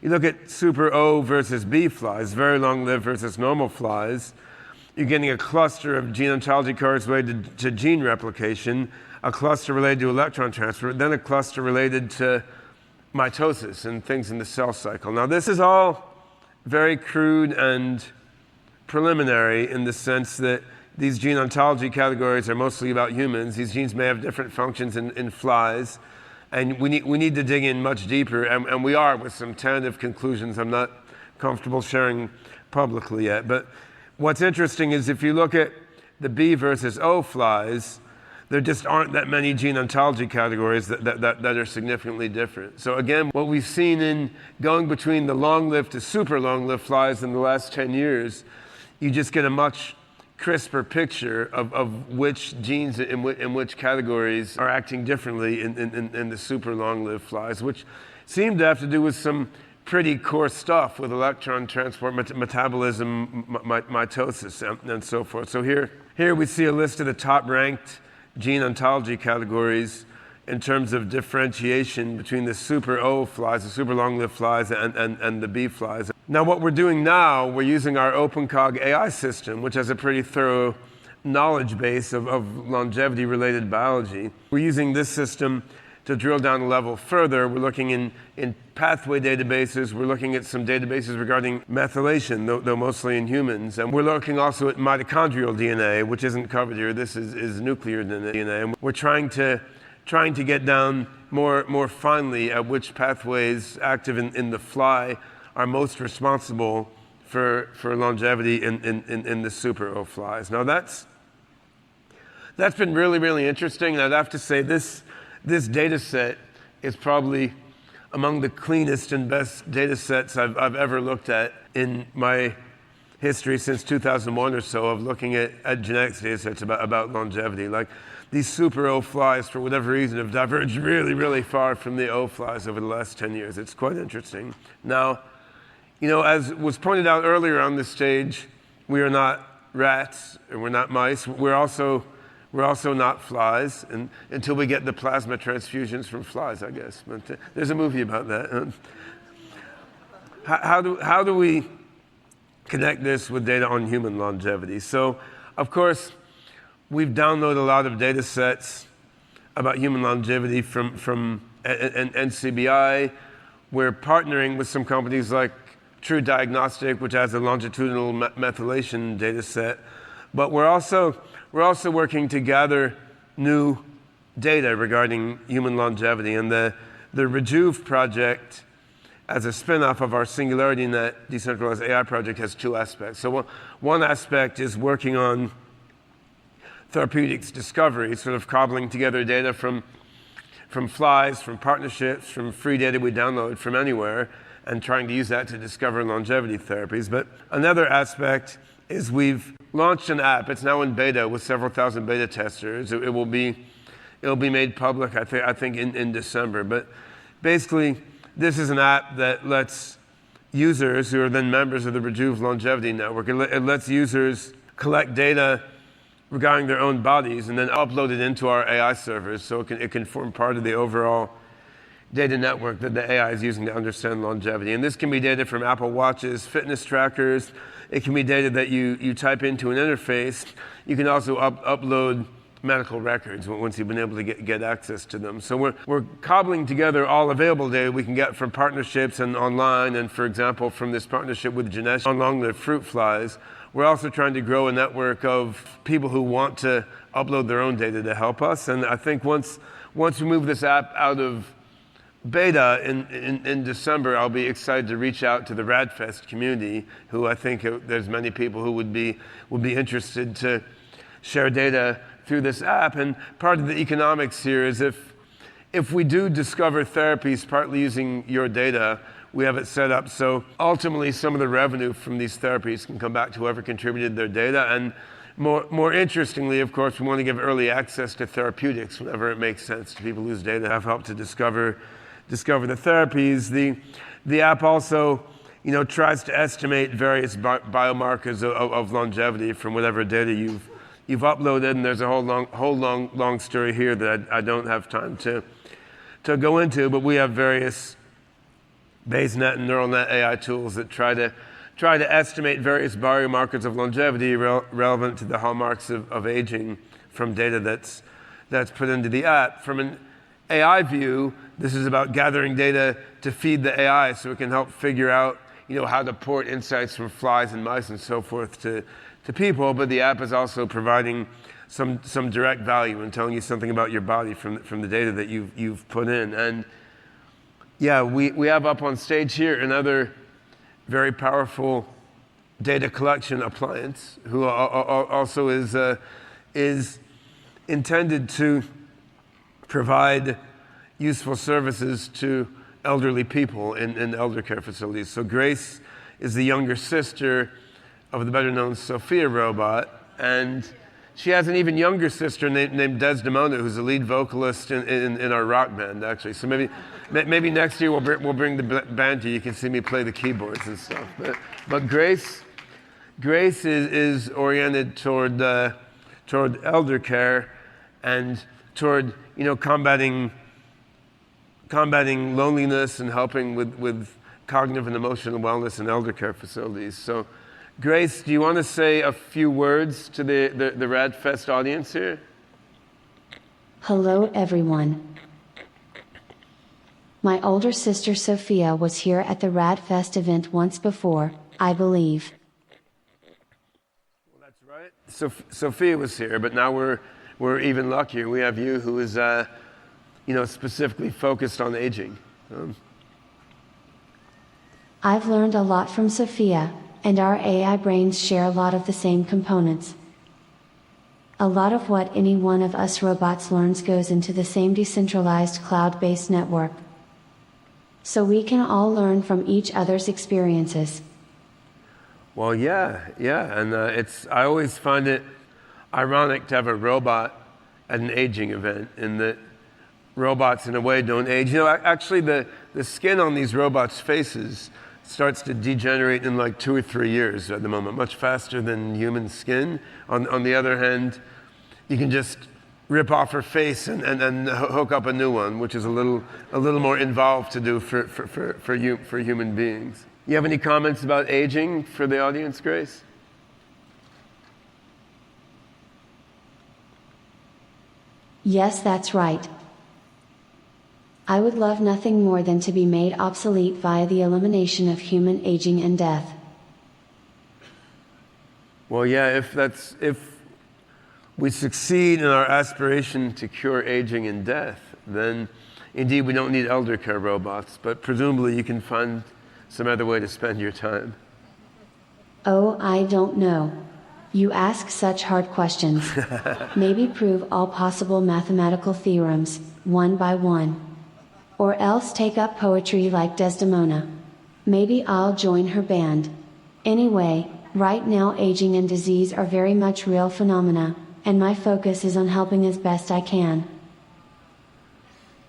You look at Super O versus B flies, very long-lived versus normal flies, you're getting a cluster of gene ontology categories related to gene replication, a cluster related to electron transport, then a cluster related to mitosis and things in the cell cycle. Now, this is all very crude and preliminary in the sense that these gene ontology categories are mostly about humans. These genes may have different functions in flies, and we need to dig in much deeper, and we are with some tentative conclusions I'm not comfortable sharing publicly yet. But what's interesting is if you look at the B versus O flies, there just aren't that many gene ontology categories that are significantly different. So again, what we've seen in going between the long-lived to super long-lived flies in the last 10 years, you just get a much crisper picture of which genes in which categories are acting differently in the super long-lived flies, which seem to have to do with some pretty core stuff with electron transport, metabolism, mitosis, and so forth. So here we see a list of the top-ranked gene ontology categories in terms of differentiation between the Super O flies, the super long-lived flies, and the B flies. Now, what we're doing now, we're using our OpenCog AI system, which has a pretty thorough knowledge base of longevity-related biology. We're using this system to drill down a level further. We're looking in pathway databases. We're looking at some databases regarding methylation, though mostly in humans. And we're looking also at mitochondrial DNA, which isn't covered here. This is nuclear DNA. And we're trying to get down more finely at which pathways active in the fly are most responsible for longevity in the Super O flies. Now that's been really, really interesting. And I'd have to say this data set is probably among the cleanest and best data sets I've ever looked at in my history since 2001 or so of looking at genetics data sets about longevity. Like these Super O flies, for whatever reason, have diverged really, really far from the O flies over the last 10 years. It's quite interesting. Now, as was pointed out earlier on this stage, we are not rats and we're not mice. We're also not flies, and until we get the plasma transfusions from flies, I guess. But there's a movie about that. How do we connect this with data on human longevity? So, of course, we've downloaded a lot of data sets about human longevity from NCBI. We're partnering with some companies like True Diagnostic, which has a longitudinal methylation data set. But we're also working to gather new data regarding human longevity. And the RAADfest project, as a spin-off of our SingularityNet decentralized AI project, has two aspects. So one aspect is working on therapeutics discovery, sort of cobbling together data from flies, from partnerships, from free data we download from anywhere, and trying to use that to discover longevity therapies. But another aspect is we've launched an app. It's now in beta with several thousand beta testers. It'll be made public, I think in December. But basically, this is an app that lets users who are then members of the RAADfest Longevity Network, it lets users collect data regarding their own bodies and then upload it into our AI servers so it can form part of the overall data network that the AI is using to understand longevity. And this can be data from Apple Watches, fitness trackers. It can be data that you type into an interface. You can also upload medical records once you've been able to get access to them. So we're cobbling together all available data we can get from partnerships and online, and for example, from this partnership with Ganesh on long-lived fruit flies. We're also trying to grow a network of people who want to upload their own data to help us. And I think once we move this app out of beta in December, I'll be excited to reach out to the RAADfest community, who I think there's many people who would be interested to share data through this app. And part of the economics here is if we do discover therapies partly using your data, we have it set up so ultimately some of the revenue from these therapies can come back to whoever contributed their data. And more interestingly, of course, we want to give early access to therapeutics whenever it makes sense to people whose data have helped to discover the therapies. The app also, tries to estimate various biomarkers of longevity from whatever data you've uploaded, and there's a whole long story here that I don't have time to go into, but we have various BaseNet and neural net AI tools that try to estimate various biomarkers of longevity relevant to the hallmarks of aging from data that's put into the app. From an AI view, this is about gathering data to feed the AI so it can help figure out how to port insights from flies and mice and so forth to people, but the app is also providing some direct value and telling you something about your body from the data that you've put in. And yeah, we have up on stage here another very powerful data collection appliance who also is intended to provide useful services to elderly people in elder care facilities. So Grace is the younger sister of the better-known Sophia robot, and she has an even younger sister named Desdemona, who's the lead vocalist in our rock band, actually. So maybe next year we'll bring the band to you. You can see me play the keyboards and stuff. But Grace is oriented toward elder care and toward combating loneliness and helping with cognitive and emotional wellness in elder care facilities. So, Grace, do you want to say a few words to the RAADfest audience here? Hello, everyone. My older sister Sophia was here at the RAADfest event once before, I believe. Well, that's right. Sophia was here, but now we're even luckier. We have you, who is specifically focused on aging. I've learned a lot from Sophia, and our AI brains share a lot of the same components. A lot of what any one of us robots learns goes into the same decentralized cloud-based network. So we can all learn from each other's experiences. Well, yeah, and I always find it ironic to have a robot at an aging event, in that robots in a way don't age. Actually the skin on these robots' faces starts to degenerate in like 2 or 3 years at the moment, much faster than human skin. On the other hand, you can just rip off her face and hook up a new one, which is a little more involved to do for human beings. You have any comments about aging for the audience, Grace? Yes, that's right. I would love nothing more than to be made obsolete via the elimination of human aging and death. Well, yeah, if we succeed in our aspiration to cure aging and death, then indeed we don't need elder care robots, but presumably you can find some other way to spend your time. Oh, I don't know. You ask such hard questions. Maybe prove all possible mathematical theorems, one by one. Or else take up poetry like Desdemona. Maybe I'll join her band. Anyway, right now aging and disease are very much real phenomena, and my focus is on helping as best I can.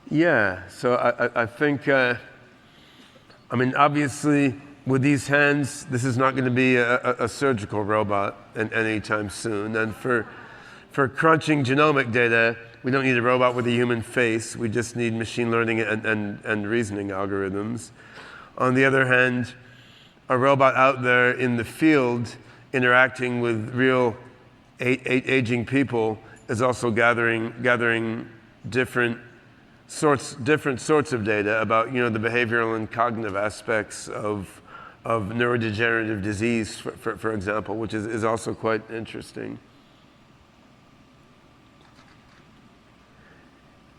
Yeah, so I think, obviously, with these hands, this is not going to be a surgical robot anytime soon. And for crunching genomic data, we don't need a robot with a human face. We just need machine learning and reasoning algorithms. On the other hand, a robot out there in the field interacting with real aging people is also gathering different sorts of data about the behavioral and cognitive aspects of neurodegenerative disease, for example, which is also quite interesting.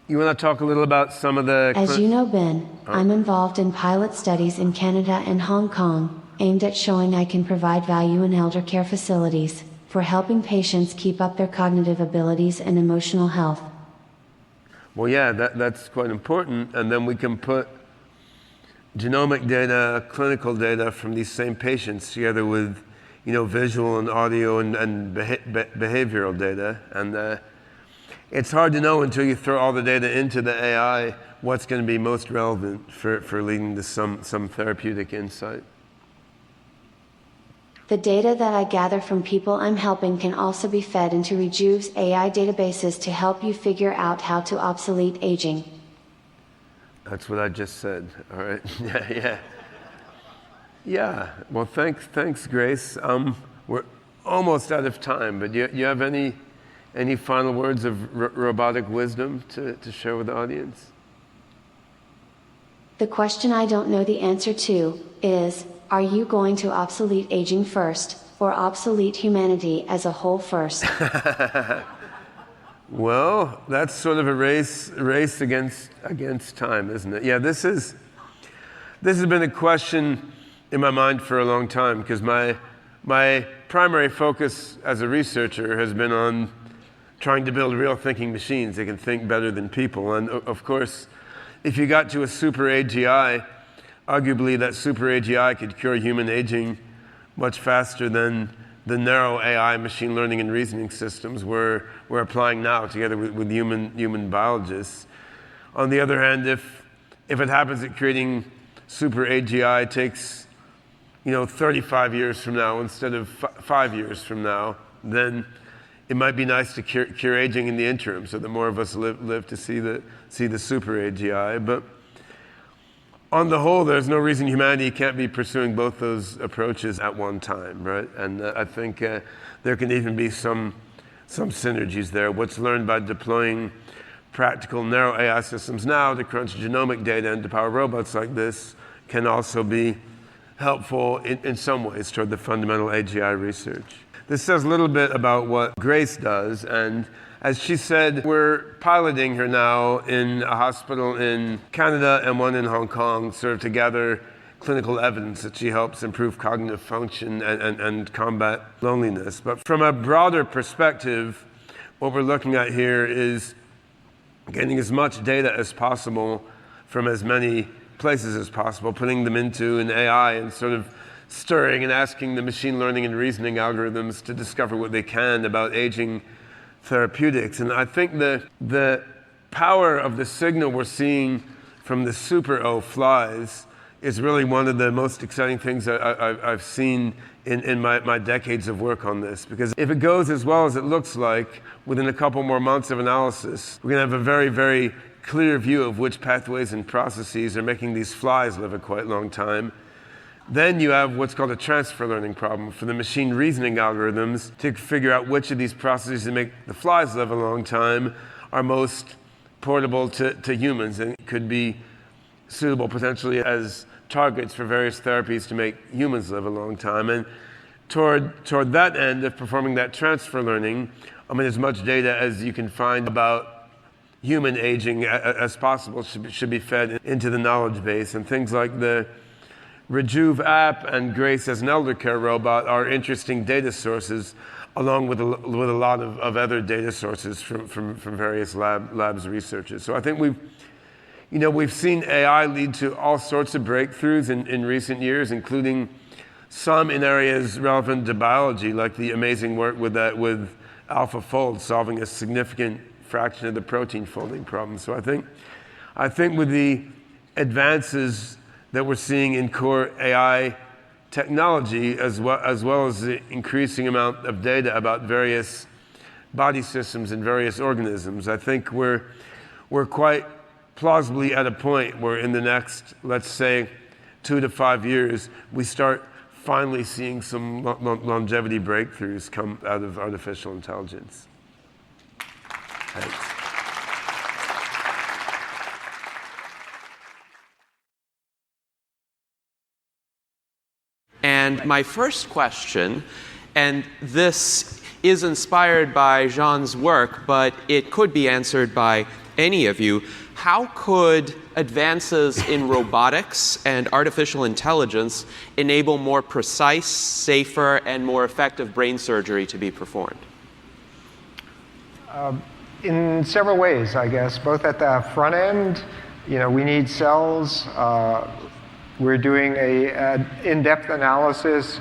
You want to talk a little about some of the... As you know, Ben, I'm involved in pilot studies in Canada and Hong Kong, aimed at showing I can provide value in elder care facilities, for helping patients keep up their cognitive abilities and emotional health. Well, yeah, that's quite important, and then we can put genomic data, clinical data from these same patients together with, visual and audio and behavioral data, and it's hard to know until you throw all the data into the AI what's going to be most relevant for leading to some therapeutic insight. The data that I gather from people I'm helping can also be fed into Rejuve's AI databases to help you figure out how to obsolete aging. That's what I just said. All right. Yeah. Yeah. Well, thanks, Grace. We're almost out of time, but you have any final words of robotic wisdom to share with the audience? The question I don't know the answer to is, are you going to obsolete aging first, or obsolete humanity as a whole first? Well, that's sort of a race against time, isn't it? Yeah, this has been a question in my mind for a long time, because my primary focus as a researcher has been on trying to build real thinking machines that can think better than people. And of course, if you got to a super AGI, arguably that super AGI could cure human aging much faster than the narrow AI machine learning and reasoning systems we're applying now together with human biologists. On the other hand, if it happens that creating super AGI takes 35 years from now instead of 5 years from now, then it might be nice to cure aging in the interim, so that more of us live to see the super AGI. But on the whole, there's no reason humanity can't be pursuing both those approaches at one time, right? And I think there can even be some synergies there. What's learned by deploying practical narrow AI systems now to crunch genomic data and to power robots like this can also be helpful in some ways toward the fundamental AGI research. This says a little bit about what Grace does, and as she said, we're piloting her now in a hospital in Canada and one in Hong Kong, sort of to gather clinical evidence that she helps improve cognitive function and combat loneliness. But from a broader perspective, what we're looking at here is getting as much data as possible from as many places as possible, putting them into an AI and sort of stirring and asking the machine learning and reasoning algorithms to discover what they can about aging therapeutics. And I think the power of the signal we're seeing from the Super O flies is really one of the most exciting things that I've seen in my decades of work on this. Because if it goes as well as it looks like, within a couple more months of analysis, we're going to have a very, very clear view of which pathways and processes are making these flies live a quite long time. Then you have what's called a transfer learning problem for the machine reasoning algorithms to figure out which of these processes that make the flies live a long time are most portable to humans and could be suitable potentially as targets for various therapies to make humans live a long time. And toward that end of performing that transfer learning, as much data as you can find about human aging as possible should be fed into the knowledge base. And things like the Rejuve app and Grace as an elder care robot are interesting data sources, along with a lot of other data sources from various labs researchers. So I think we've seen AI lead to all sorts of breakthroughs in recent years, including some in areas relevant to biology, like the amazing work with AlphaFold, solving a significant fraction of the protein folding problem. So I think with the advances that we're seeing in core AI technology, as well as the increasing amount of data about various body systems and various organisms, I think we're quite plausibly at a point where in the next, let's say, 2 to 5 years, we start finally seeing some longevity breakthroughs come out of artificial intelligence. Thanks. And my first question, and this is inspired by Jean's work, but it could be answered by any of you. How could advances in robotics and artificial intelligence enable more precise, safer, and more effective brain surgery to be performed? In several ways, I guess, both at the front end, we need cells. We're doing an in-depth analysis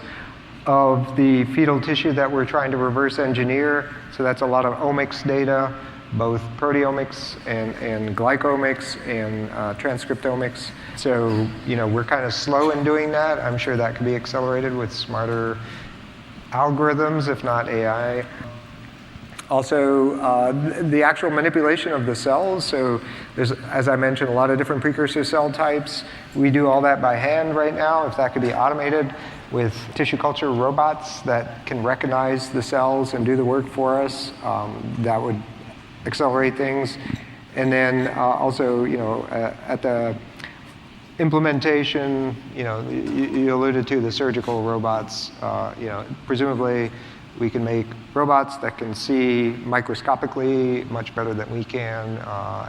of the fetal tissue that we're trying to reverse engineer. So that's a lot of omics data, both proteomics and glycomics and transcriptomics. So, we're kind of slow in doing that. I'm sure that could be accelerated with smarter algorithms, if not AI. Also, the actual manipulation of the cells. So there's, as I mentioned, a lot of different precursor cell types. We do all that by hand right now. If that could be automated with tissue culture robots that can recognize the cells and do the work for us, that would accelerate things. And then also, at the implementation, you alluded to the surgical robots. Presumably we can make robots that can see microscopically much better than we can,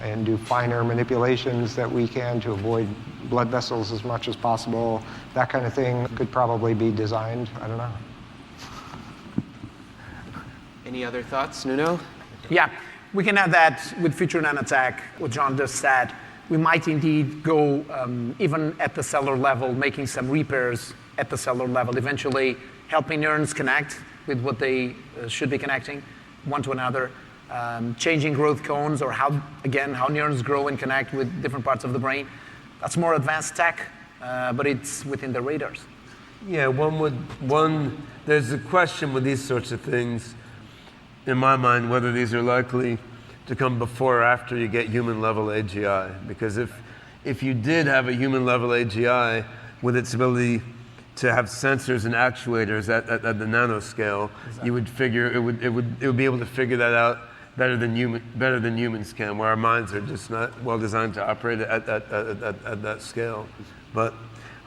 and do finer manipulations that we can to avoid blood vessels as much as possible. That kind of thing could probably be designed. I don't know. Any other thoughts, Nuno? Yeah, we can have that with future nanotech, what John just said. We might indeed go even at the cellular level, making some repairs at the cellular level, eventually helping neurons connect with what they should be connecting one to another, changing growth cones, or how neurons grow and connect with different parts of the brain. That's more advanced tech, but it's within the radars. Yeah, there's a question with these sorts of things, in my mind, whether these are likely to come before or after you get human-level AGI. Because if you did have a human-level AGI with its ability to have sensors and actuators at the nanoscale, exactly, you would figure it would be able to figure that out better than humans can, where our minds are just not well designed to operate at that scale. But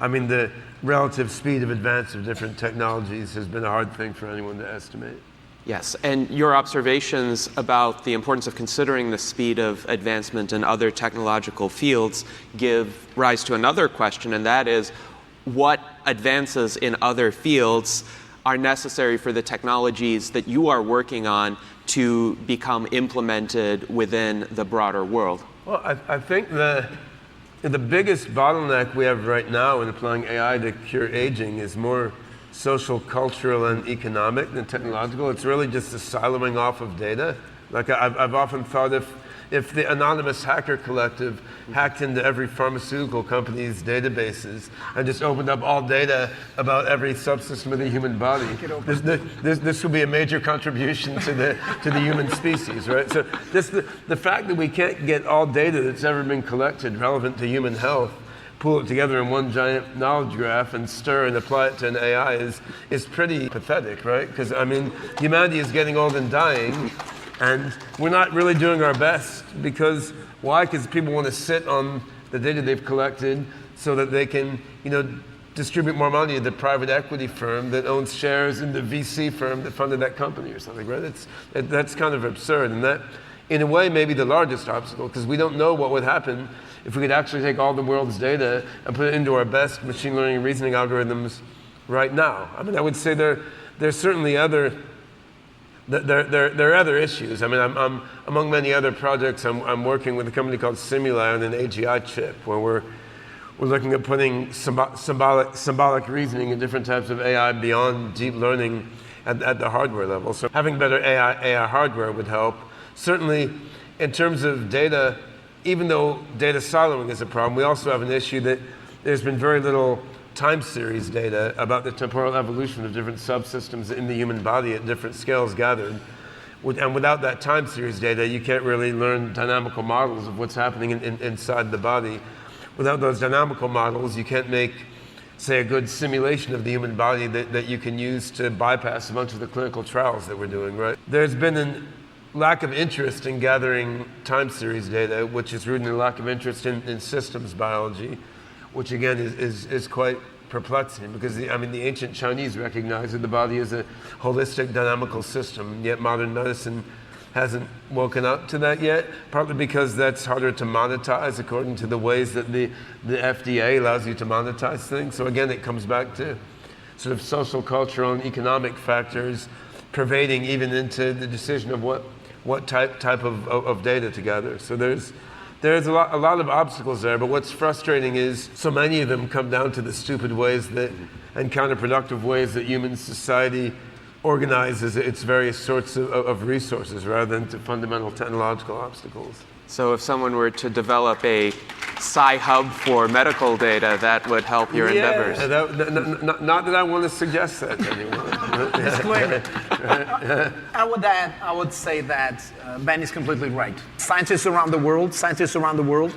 I mean, the relative speed of advance of different technologies has been a hard thing for anyone to estimate. Yes, and your observations about the importance of considering the speed of advancement in other technological fields give rise to another question, and that is, what advances in other fields are necessary for the technologies that you are working on to become implemented within the broader world? Well, I think the biggest bottleneck we have right now in applying AI to cure aging is more social, cultural, and economic than technological. It's really just the siloing off of data. Like I've often thought, if the anonymous hacker collective hacked into every pharmaceutical company's databases and just opened up all data about every subsystem of the human body, this would be a major contribution to the human species, right? So just the fact that we can't get all data that's ever been collected relevant to human health, pull it together in one giant knowledge graph and stir and apply it to an AI is pretty pathetic, right? Because I mean, humanity is getting old and dying, And we're not really doing our best because, why? Because people want to sit on the data they've collected so that they can, distribute more money to the private equity firm that owns shares in the VC firm that funded that company or something, right? That's kind of absurd. And that, in a way, may be the largest obstacle, because we don't know what would happen if we could actually take all the world's data and put it into our best machine learning and reasoning algorithms right now. I mean, I would say there's certainly other issues. I mean, I'm among many other projects, I'm working with a company called Simuli on an AGI chip, where we're looking at putting symbolic reasoning in different types of AI beyond deep learning at the hardware level. So having better AI hardware would help. Certainly, in terms of data, even though data siloing is a problem, we also have an issue that there's been very little time series data about the temporal evolution of different subsystems in the human body at different scales gathered. And without that time series data, you can't really learn dynamical models of what's happening inside the body. Without those dynamical models, you can't make, say, a good simulation of the human body that you can use to bypass a bunch of the clinical trials that we're doing, right? There's been a lack of interest in gathering time series data, which is rooted in a lack of interest in systems biology, which again is quite perplexing, because the ancient Chinese recognized that the body is a holistic dynamical system, yet modern medicine hasn't woken up to that yet, partly because that's harder to monetize according to the ways that the FDA allows you to monetize things. So again, it comes back to sort of social, cultural, and economic factors pervading even into the decision of what type of data to gather. So there's a lot of obstacles there, but what's frustrating is so many of them come down to the stupid ways and counterproductive ways that human society organizes its various sorts of resources rather than to fundamental technological obstacles. So if someone were to develop a sci-hub for medical data, that would help your endeavors. Not that I want to suggest that to anyone. I would say that Ben is completely right. Scientists around the world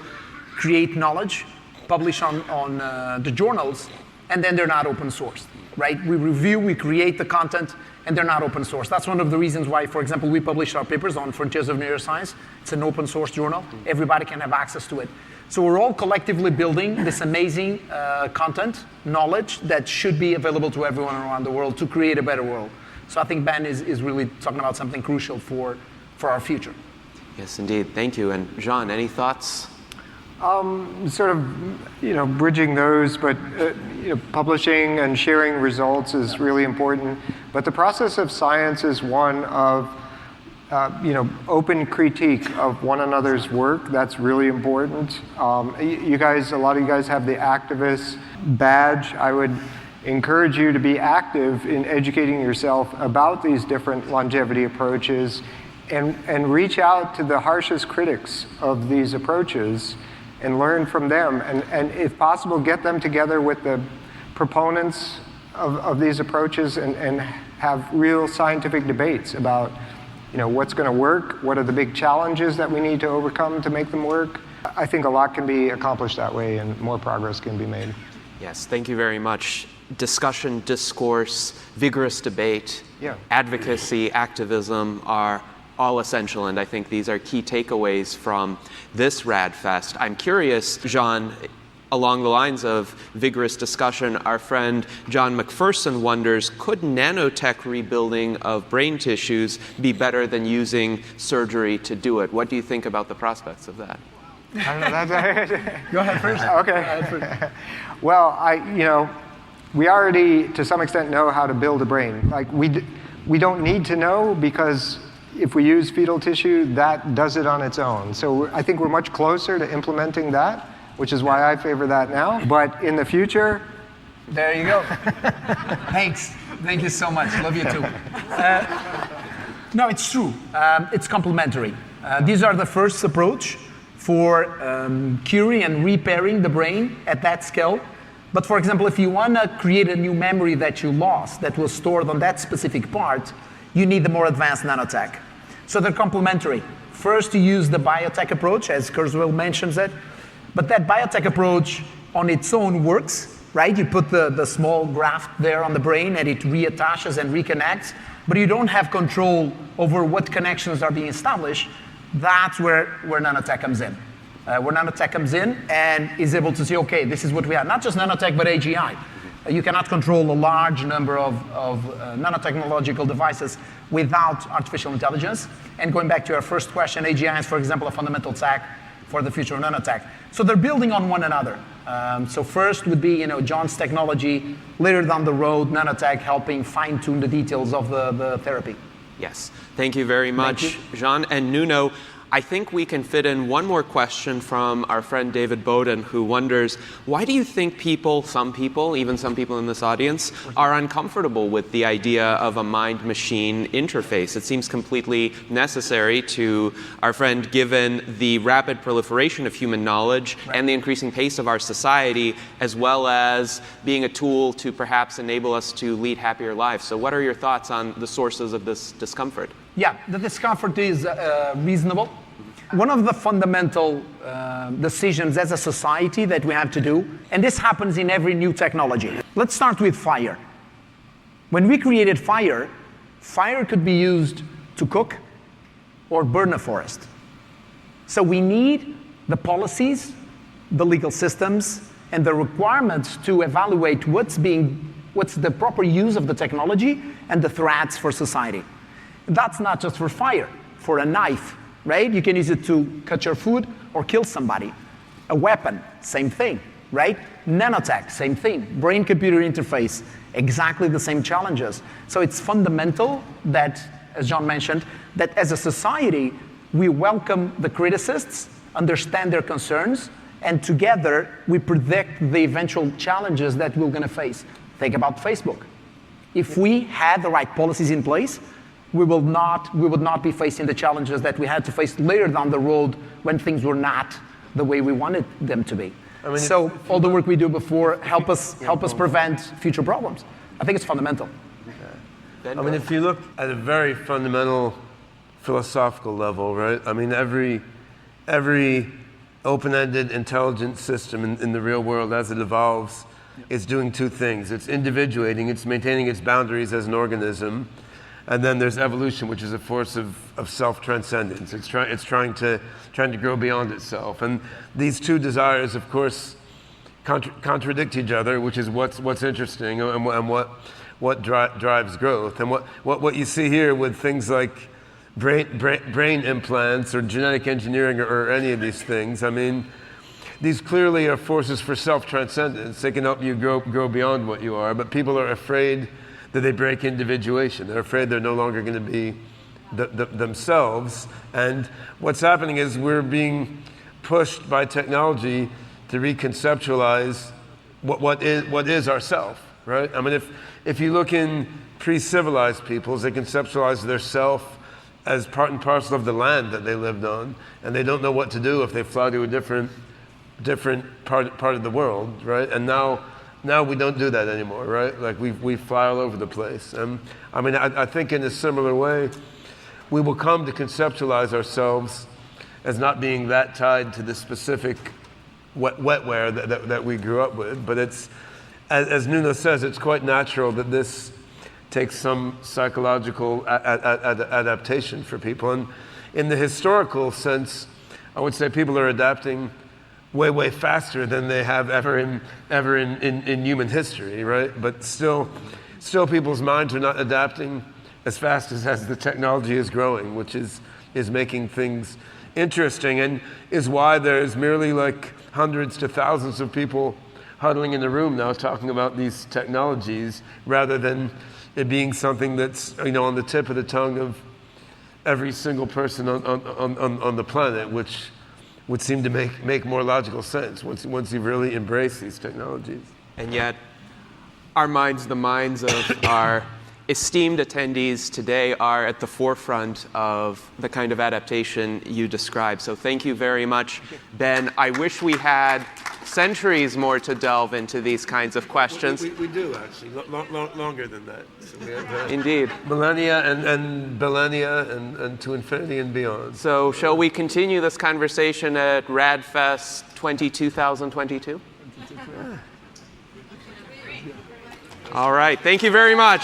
create knowledge, publish on the journals, and then they're not open source, right? We review, we create the content, and they're not open source. That's one of the reasons why, for example, we publish our papers on Frontiers of Neuroscience. It's an open source journal. Everybody can have access to it. So we're all collectively building this amazing content, knowledge that should be available to everyone around the world to create a better world. So I think Ben is really talking about something crucial for our future. Yes, indeed. Thank you. And Jean, any thoughts? Sort of, bridging those, but publishing and sharing results is really important. But the process of science is one of, open critique of one another's work. That's really important. A lot of you guys have the activist badge. I would encourage you to be active in educating yourself about these different longevity approaches and reach out to the harshest critics of these approaches and learn from them, and if possible, get them together with the proponents of these approaches and have real scientific debates about what's going to work, what are the big challenges that we need to overcome to make them work. I think a lot can be accomplished that way and more progress can be made. Yes, thank you very much. Discussion, discourse, vigorous debate, advocacy, activism are all essential, and I think these are key takeaways from this RAADfest. I'm curious, Jean, along the lines of vigorous discussion, our friend John McPherson wonders, could nanotech rebuilding of brain tissues be better than using surgery to do it? What do you think about the prospects of that? I don't know. Go ahead first. Okay. Well, we already, to some extent, know how to build a brain. Like, we don't need to know, because if we use fetal tissue, that does it on its own. So I think we're much closer to implementing that, which is why I favor that now. But in the future... There you go. Thanks. Thank you so much. Love you too. No, it's true. It's complementary. These are the first approach for curing and repairing the brain at that scale. But for example, if you want to create a new memory that you lost, that was stored on that specific part, you need the more advanced nanotech. So they're complementary. First, you use the biotech approach, as Kurzweil mentions it. But that biotech approach on its own works, right? You put the small graft there on the brain and it reattaches and reconnects, but you don't have control over what connections are being established, that's where nanotech comes in. Where nanotech comes in and is able to say, okay, this is what we have. Not just nanotech, but AGI. You cannot control a large number of nanotechnological devices without artificial intelligence. And going back to our first question, AGI is, for example, a fundamental tech for the future of nanotech. So they're building on one another. So first would be, John's technology. Later down the road, nanotech helping fine-tune the details of the therapy. Yes. Thank you very much, Jean. And Nuno, I think we can fit in one more question from our friend David Bowden, who wonders, why do you think some people, even some people in this audience, are uncomfortable with the idea of a mind-machine interface? It seems completely necessary to our friend, given the rapid proliferation of human knowledge and the increasing pace of our society, as well as being a tool to perhaps enable us to lead happier lives. So what are your thoughts on the sources of this discomfort? Yeah, the discomfort is reasonable. One of the fundamental decisions as a society that we have to do, and this happens in every new technology. Let's start with fire. When we created fire, fire could be used to cook or burn a forest. So we need the policies, the legal systems, and the requirements to evaluate what's the proper use of the technology and the threats for society. That's not just for fire, for a knife. Right? You can use it to cut your food or kill somebody. A weapon, same thing, right? Nanotech, same thing. Brain-computer interface, exactly the same challenges. So it's fundamental that, as John mentioned, that as a society, we welcome the criticists, understand their concerns, and together we predict the eventual challenges that we're going to face. Think about Facebook. If we had the right policies in place, we would not be facing the challenges that we had to face later down the road when things were not the way we wanted them to be. So all the work we do before help us prevent future problems. I think it's fundamental. If you look at a very fundamental philosophical level, right? Every open-ended intelligent system in the real world as it evolves is doing two things. It's individuating, it's maintaining its boundaries as an organism. And then there's evolution, which is a force of self-transcendence. It's trying to grow beyond itself. And these two desires, of course, contradict each other, which is what's interesting and what drives growth. And what you see here with things like brain implants or genetic engineering or any of these things, these clearly are forces for self-transcendence. They can help you grow beyond what you are, but people are afraid that they break individuation. They're afraid they're no longer going to be themselves. And what's happening is we're being pushed by technology to reconceptualize what is ourself, right? If you look in pre-civilized peoples, they conceptualize their self as part and parcel of the land that they lived on, and they don't know what to do if they fly to a different part of the world, right? And now we don't do that anymore, right? Like we fly all over the place. I think in a similar way, we will come to conceptualize ourselves as not being that tied to the specific wetware that we grew up with. But it's, as Nuno says, it's quite natural that this takes some psychological adaptation for people. And in the historical sense, I would say people are adapting way faster than they have ever in human history, right? But still people's minds are not adapting as fast as the technology is growing, which is making things interesting and is why there's merely like hundreds to thousands of people huddling in the room now talking about these technologies rather than it being something that's on the tip of the tongue of every single person on the planet, which would seem to make more logical sense once you really embrace these technologies. And yet, the minds of our esteemed attendees today are at the forefront of the kind of adaptation you described. So thank you very much, Ben. I wish we had centuries more to delve into these kinds of questions. We do, actually, longer than that. So we have, Indeed. Millennia and millennia and to infinity and beyond. So shall we continue this conversation at RAADfest 2022? All right. Thank you very much.